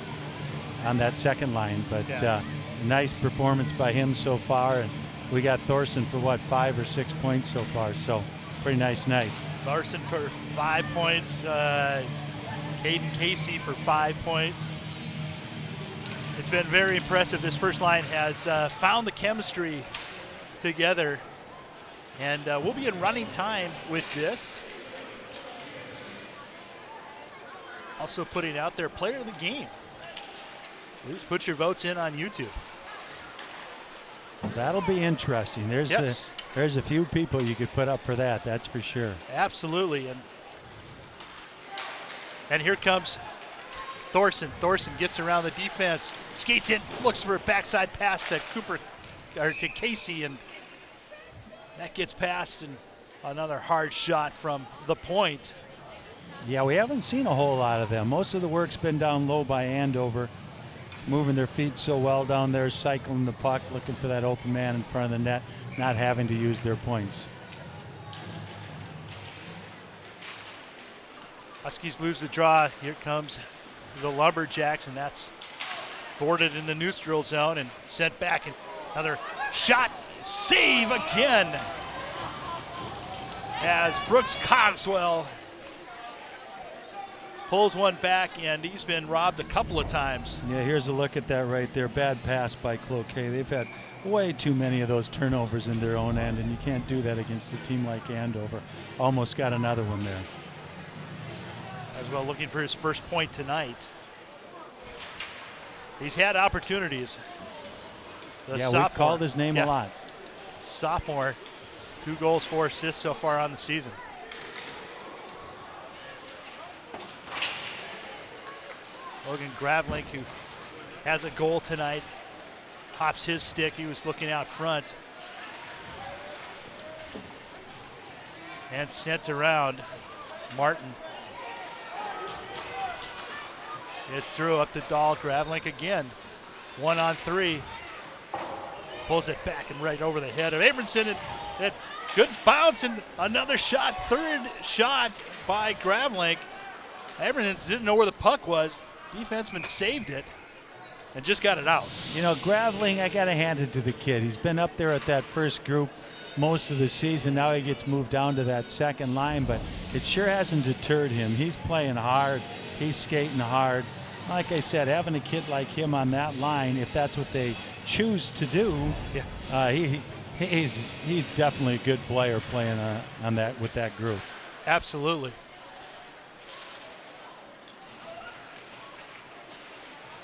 on that second line. But a nice performance by him so far, and we got Thorson for 5 or 6 points so far, so pretty nice night. Thorson for 5 points, Caden Casey for 5 points. It's been very impressive. This first line has found the chemistry together, and we'll be in running time with this. Also putting out their player of the game. Please put your votes in on YouTube. That'll be interesting. There's a few people you could put up for that, that's for sure. Absolutely. And here comes Thorson. Thorson gets around the defense, skates in, looks for a backside pass to to Casey, and that gets past, and another hard shot from the point. Yeah, we haven't seen a whole lot of them. Most of the work's been down low by Andover, moving their feet so well down there, cycling the puck, looking for that open man in front of the net, not having to use their points. Huskies lose the draw. Here comes the Lumberjacks, and that's thwarted in the neutral zone and sent back. And another shot, save again, as Brooks Cogswell pulls one back, and he's been robbed a couple of times. Yeah, here's a look at that right there. Bad pass by Cloquet. They've had way too many of those turnovers in their own end, and you can't do that against a team like Andover. Almost got another one there. As well, looking for his first point tonight. He's had opportunities. We've called his name a lot. Sophomore, 2 goals, 4 assists so far on the season. Logan Gravlink, who has a goal tonight, hops his stick. He was looking out front. And sent around. Martin. It's through up to Dahl. Gravlink again. 1-on-3. Pulls it back and right over the head of Abramson. And good bounce and another shot. Third shot by Gravlink. Abramson didn't know where the puck was. Defenseman saved it and just got it out. You know, Gravling, I got to hand it to the kid. He's been up there at that first group most of the season. Now he gets moved down to that second line, but it sure hasn't deterred him. He's playing hard. He's skating hard. Like I said, having a kid like him on that line, if that's what they choose to do, he's definitely a good player playing on that with that group. Absolutely.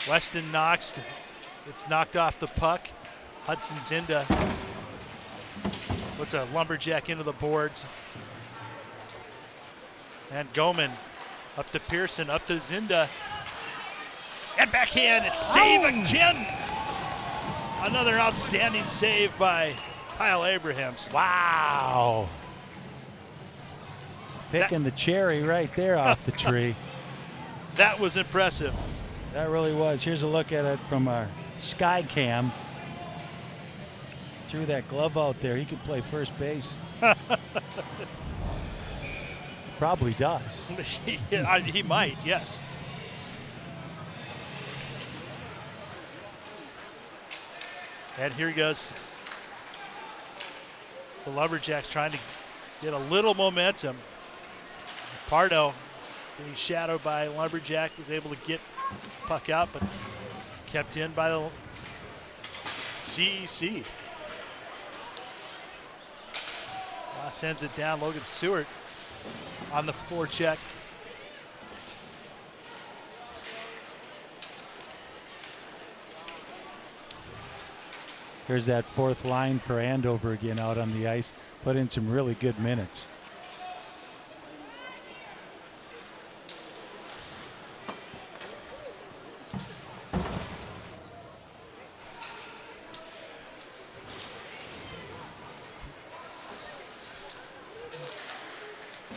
Weston knocks. It's knocked off the puck. Hudson Zinda puts a lumberjack into the boards. And Goman up to Pearson, up to Zinda. And backhand, save again. Another outstanding save by Kyle Abrahams. Wow. Picking the cherry right there off the tree. That was impressive. That really was. Here's a look at it from our sky cam. Threw that glove out there. He could play first base. Probably does. He might, yes. And here goes the Lumberjacks trying to get a little momentum. Pardo getting shadowed by Lumberjack, was able to get puck out, but kept in by the CEC. Sends it down. Logan Stewart on the forecheck. Here's that fourth line for Andover again out on the ice. Put in some really good minutes.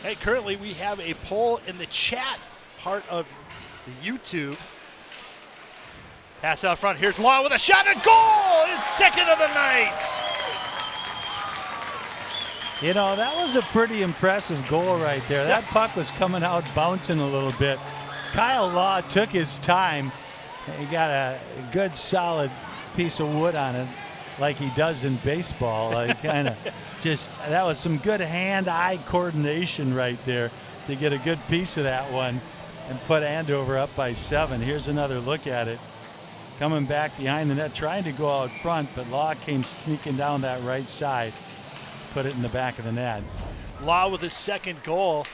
Hey, currently we have a poll in the chat part of the YouTube. Pass out front. Here's Law with a shot and goal! His second of the night. You know, that was a pretty impressive goal right there. That puck was coming out bouncing a little bit. Kyle Law took his time. He got a good solid piece of wood on it like he does in baseball. Like kind of just, that was some good hand-eye coordination right there to get a good piece of that one and put Andover up by 7. Here's another look at it. Coming back behind the net, trying to go out front, but Law came sneaking down that right side, put it in the back of the net. Law with his second goal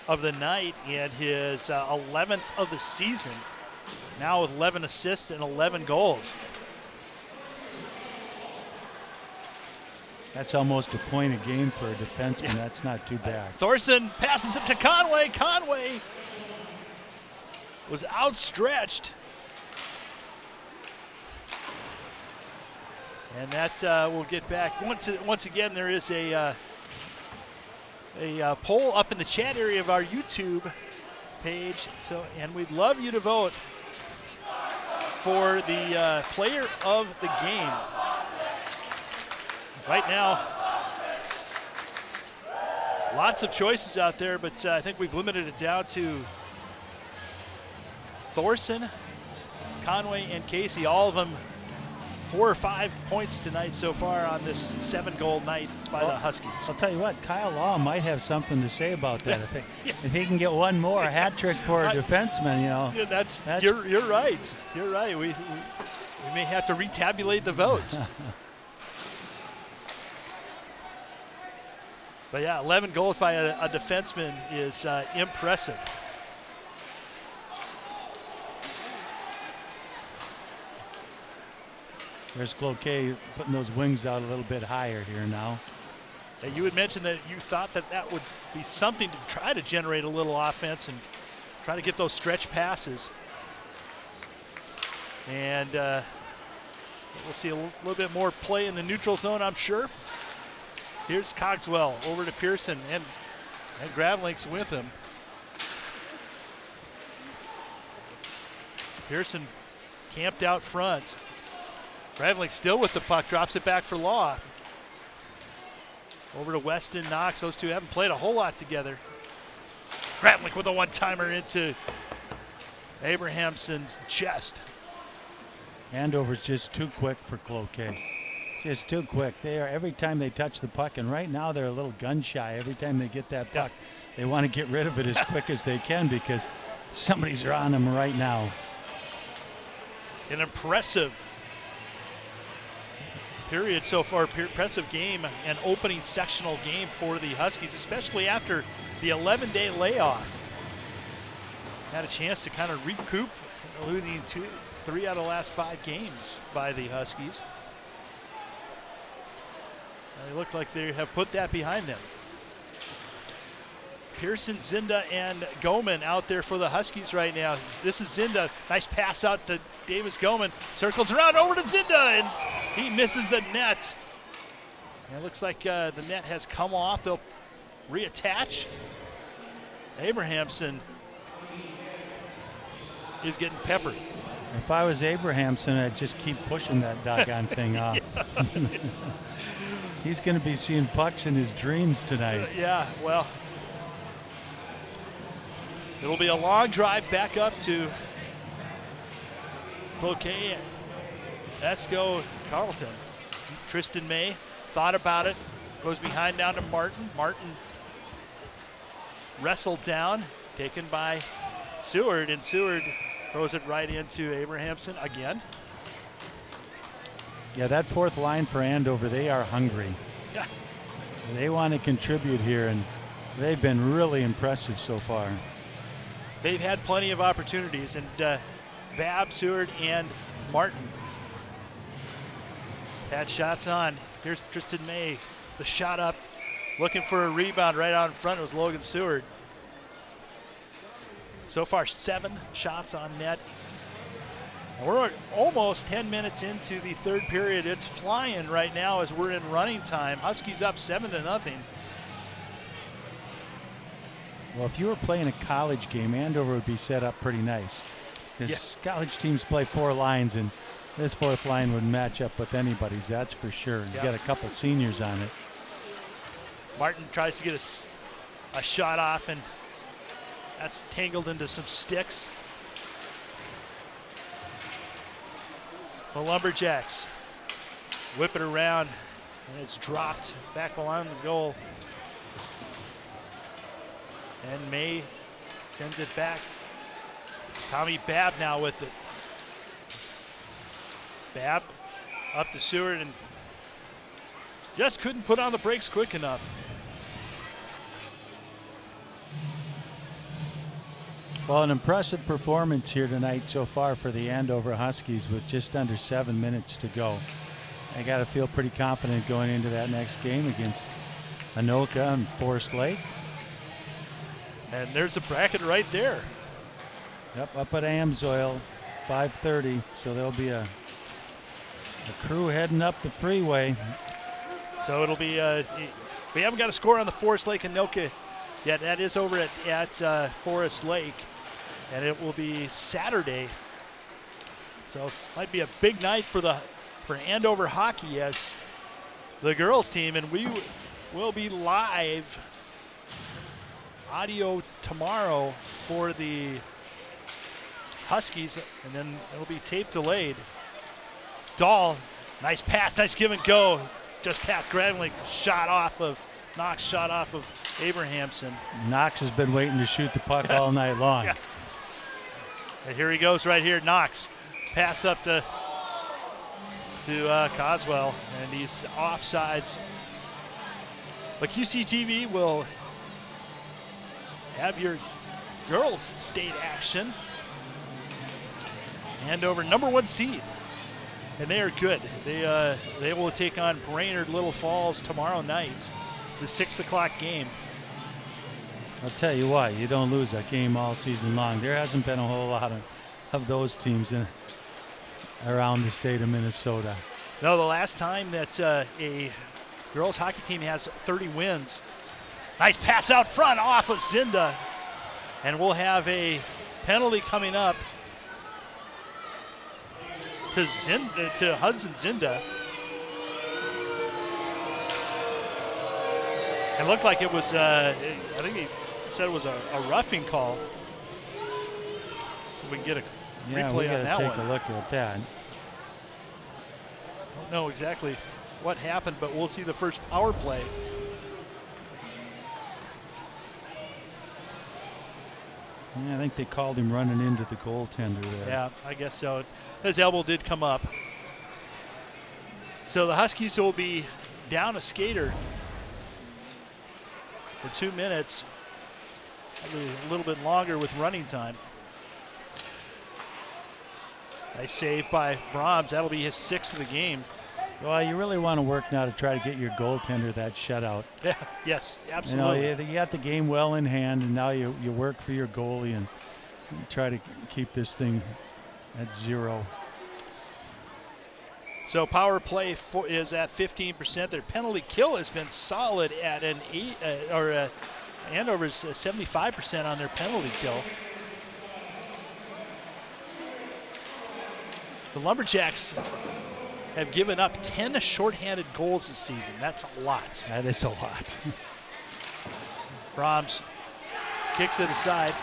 of the night and his 11th of the season. Now with 11 assists and 11 goals. That's almost a point a game for a defenseman. Yeah. That's not too bad. Thorson passes it to Conway. Conway was outstretched. And that will get back. Once again, there is a poll up in the chat area of our YouTube page. So, and we'd love you to vote for the player of the game. Right now, lots of choices out there, but I think we've limited it down to Thorson, Conway, and Casey. All of them 4 or 5 points tonight so far on this 7-goal night by the Huskies. I'll tell you what, Kyle Law might have something to say about that. If he can get one more hat trick for a defenseman, you know. Yeah, that's you're right. You're right. We may have to retabulate the votes. But yeah, 11 goals by a defenseman is impressive. There's Cloquet putting those wings out a little bit higher here now. You had mentioned that you thought that would be something to try to generate a little offense and try to get those stretch passes. And we'll see a little bit more play in the neutral zone, I'm sure. Here's Cogswell over to Pearson, and Gravlink's with him. Pearson camped out front. Gravlink still with the puck, drops it back for Law. Over to Weston, Knox. Those two haven't played a whole lot together. Gravlink with a one-timer into Abrahamson's chest. Andover's just too quick for Cloquet. Just too quick. They are every time they touch the puck, and right now they're a little gun shy. Every time they get that puck, they want to get rid of it as quick as they can because somebody's on them right now. An impressive period so far, impressive game and opening sectional game for the Huskies, especially after the 11-day layoff. Had a chance to kind of recoup, losing 3 out of the last 5 games by the Huskies. They look like they have put that behind them. Pearson, Zinda, and Goman out there for the Huskies right now. This is Zinda. Nice pass out to Davis Goman. Circles around over to Zinda, and he misses the net. And it looks like the net has come off. They'll reattach. Abrahamson is getting peppered. If I was Abrahamson, I'd just keep pushing that doggone thing off. He's going to be seeing pucks in his dreams tonight. Yeah, well, it'll be a long drive back up to Cloquet-Esko-Carlton. Tristan May thought about it, goes behind down to Martin. Martin wrestled down, taken by Seward, and Seward throws it right into Abrahamson again. Yeah, that fourth line for Andover, they are hungry. Yeah. They want to contribute here, and they've been really impressive so far. They've had plenty of opportunities, and Babb, Seward, and Martin had shots on. Here's Tristan May, the shot up, looking for a rebound right out in front. It was Logan Seward. So far, 7 shots on net. And we're almost 10 minutes into the third period. It's flying right now as we're in running time. Huskies up 7-0. Well, if you were playing a college game, Andover would be set up pretty nice because college teams play 4 lines, and this fourth line would match up with anybody's, that's for sure. You got a couple seniors on it. Martin tries to get a shot off, and that's tangled into some sticks. The Lumberjacks whip it around, and it's dropped back behind the goal. And May sends it back. Tommy Babb now with it. Babb up to Seward, and just couldn't put on the brakes quick enough. Well, an impressive performance here tonight so far for the Andover Huskies with just under 7 minutes to go. I got to feel pretty confident going into that next game against Anoka and Forest Lake. And there's a bracket right there. Yep, up at Amsoil, 5:30. So there'll be a crew heading up the freeway. So it'll be, we haven't got a score on the Forest Lake Anoka yet. That is over at Forest Lake. And it will be Saturday. So might be a big night for Andover hockey as the girls team. And we will be live audio tomorrow for the Huskies, and then it'll be tape delayed. Dahl, nice pass, nice give and go. Just past Gradley, Knox shot off of Abrahamson. Knox has been waiting to shoot the puck all night long. Yeah. And here he goes right here, Knox. Pass up to Coswell, and he's offsides. But QCTV will have your girls state action. Andover, #1 seed, and they are good. They will take on Brainerd Little Falls tomorrow night, the 6 o'clock game. I'll tell you what, you don't lose that game all season long. There hasn't been a whole lot of those teams around the state of Minnesota. No, the last time that a girls hockey team has 30 wins. Nice pass out front off of Zinda. And we'll have a penalty coming up to Hudson Zinda. It looked like it was, I think he said it was a roughing call. If we can get a replay on that one. Take a look at that. Don't know exactly what happened, but we'll see the first power play. Yeah, I think they called him running into the goaltender there. Yeah, I guess so. His elbow did come up. So the Huskies will be down a skater for 2 minutes. Probably a little bit longer with running time. Nice save by Brahms. That'll be his 6th of the game. Well, you really want to work now to try to get your goaltender that shutout. Yeah, yes, absolutely. You know, you got the game well in hand, and now you work for your goalie and try to keep this thing at 0. So power play is at 15%. Their penalty kill has been solid at an 8, Andover's 75% on their penalty kill. The Lumberjacks have given up 10 shorthanded goals this season. That's a lot. That is a lot. Brahms kicks it aside.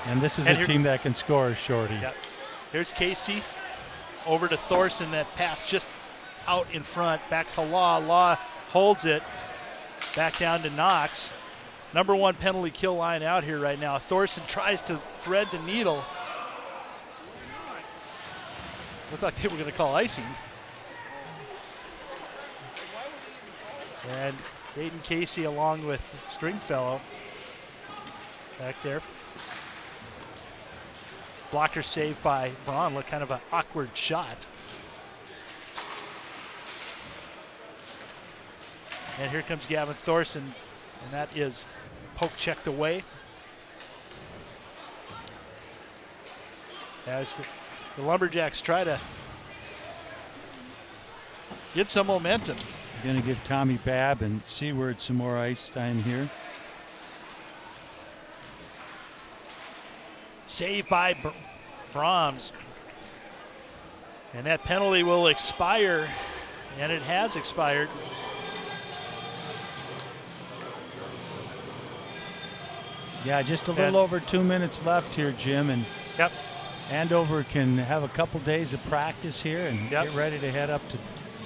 And this is a team that can score, Shorty. Yep. Here's Casey over to Thorson. That pass just out in front. Back to Law. Law holds it. Back down to Knox. Number 1 penalty kill line out here right now. Thorson tries to thread the needle. Looked like they were going to call icing. And Aiden Casey along with Stringfellow back there. Blocker saved by Braun. Looked kind of an awkward shot. And here comes Gavin Thorson, and that is poke checked away. As the Lumberjacks try to get some momentum. Going to give Tommy Babb and Seward some more ice time here. Save by Brahms. And that penalty will expire, and it has expired. Yeah, just a little over 2 minutes left here, Jim. And yep. Andover can have a couple days of practice here and get ready to head up to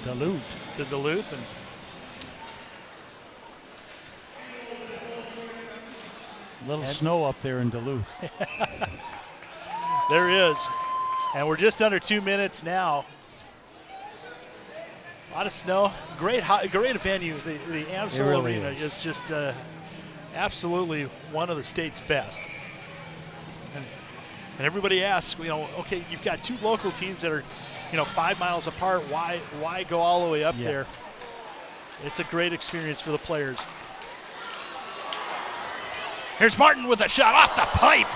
Duluth. And a little snow up there in Duluth. There is. And we're just under 2 minutes now. A lot of snow. Great venue. The Amstel really Arena is just absolutely one of the state's best. And everybody asks, okay, you've got 2 local teams that are, 5 miles apart. Why go all the way up there? It's a great experience for the players. Here's Martin with a shot off the pipe.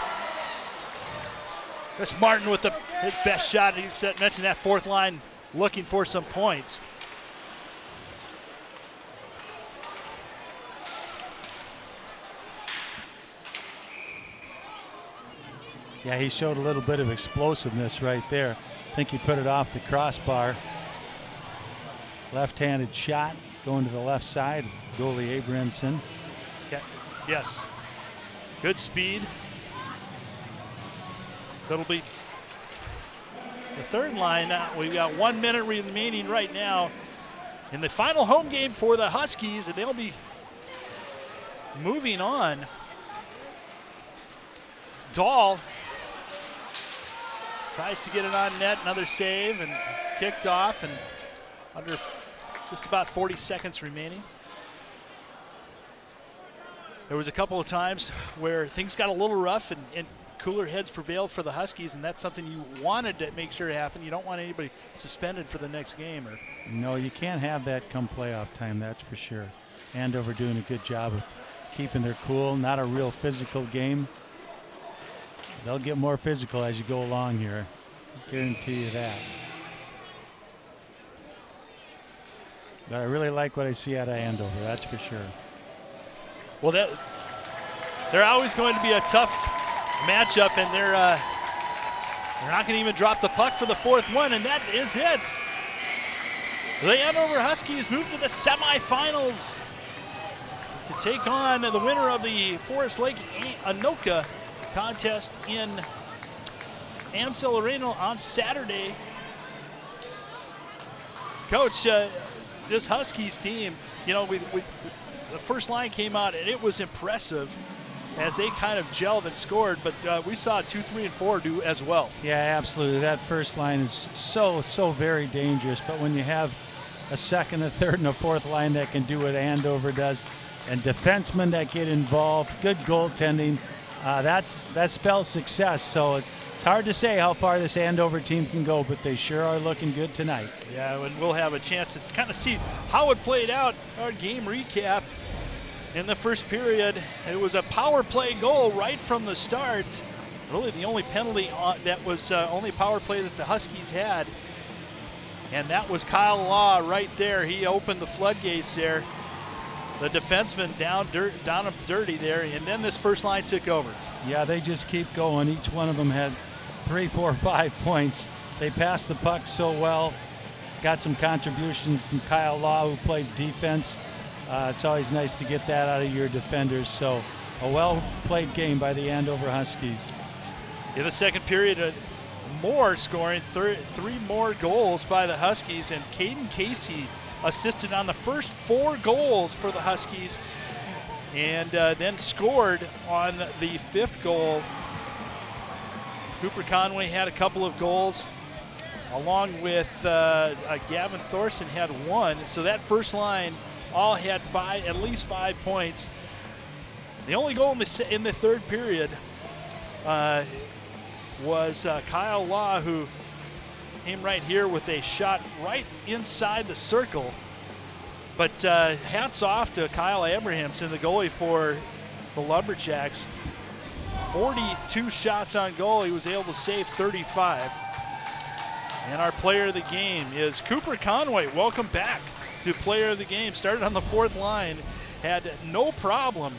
Chris Martin with his best shot. He mentioned that 4th line looking for some points. Yeah, he showed a little bit of explosiveness right there. I think he put it off the crossbar. Left-handed shot going to the left side. Goalie Abramson. Yeah. Yes. Good speed. So it'll be the 3rd line. We've got 1 minute remaining right now in the final home game for the Huskies, and they'll be moving on. Dahl tries to get it on net, another save, and kicked off, and under just about 40 seconds remaining. There was a couple of times where things got a little rough and cooler heads prevailed for the Huskies, and that's something you wanted to make sure happened. You don't want anybody suspended for the next game. No, you can't have that come playoff time, that's for sure. Andover doing a good job of keeping their cool. Not a real physical game. They'll get more physical as you go along here. I guarantee you that. But I really like what I see out of Andover, that's for sure. Well, they're always going to be a tough matchup, and they're not going to even drop the puck for the 4th one, and that is it. The Andover Huskies move to the semifinals to take on the winner of the Forest Lake Anoka contest in Amstel Arena on Saturday. Coach, this Huskies team, you know, the first line came out, and it was impressive as they kind of gelled and scored, but we saw 2, 3, and 4 do as well. Yeah, absolutely. That first line is so very dangerous, but when you have a second, a third, and a fourth line that can do what Andover does, and defensemen that get involved, good goaltending, that spells success. So it's hard to say how far this Andover team can go, but they sure are looking good tonight. Yeah, and we'll have a chance to kind of see how it played out. Our game recap in the first period. It was a power play goal right from the start. Really the only penalty that was only power play that the Huskies had. And that was Kyle Law right there. He opened the floodgates there. The defenseman down dirty there, and then this first line took over. Yeah, they just keep going. Each one of them had 3, 4, 5 points. They passed the puck so well. Got some contribution from Kyle Law, who plays defense. It's always nice to get that out of your defenders. So a well-played game by the Andover Huskies. In the second period, more scoring, 3 more goals by the Huskies, and Caden Casey assisted on the first 4 goals for the Huskies, and then scored on the 5th goal. Cooper Conway had a couple of goals, along with Gavin Thorson had 1. So that first line all had at least 5 points. The only goal in the third period was Kyle Law, who came right here with a shot right inside the circle. But hats off to Kyle Abrahamson, the goalie for the Lumberjacks. 42 shots on goal. He was able to save 35. And our player of the game is Cooper Conway. Welcome back to player of the game. Started on the 4th line. Had no problem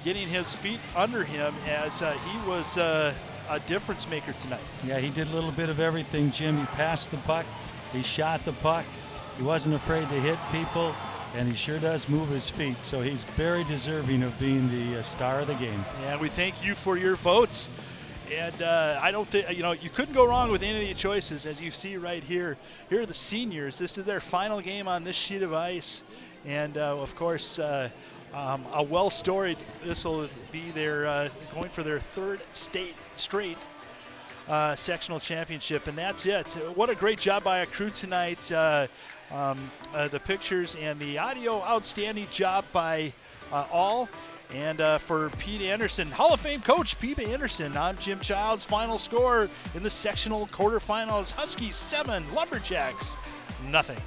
getting his feet under him as he was a difference maker tonight. Yeah, he did a little bit of everything, Jim. He passed the puck, he shot the puck, he wasn't afraid to hit people, and he sure does move his feet. So he's very deserving of being the star of the game. And we thank you for your votes. And I don't think, you couldn't go wrong with any of the choices. As you see right here, here are the seniors. This is their final game on this sheet of ice. And of course, a well-storied, this will be their going for their 3rd straight sectional championship, and that's it. What a great job by our crew tonight. The pictures and the audio, outstanding job by all. And for Pete Anderson, Hall of Fame coach Pete Anderson, I'm Jim Childs. Final score in the sectional quarterfinals: Huskies 7, Lumberjacks 0.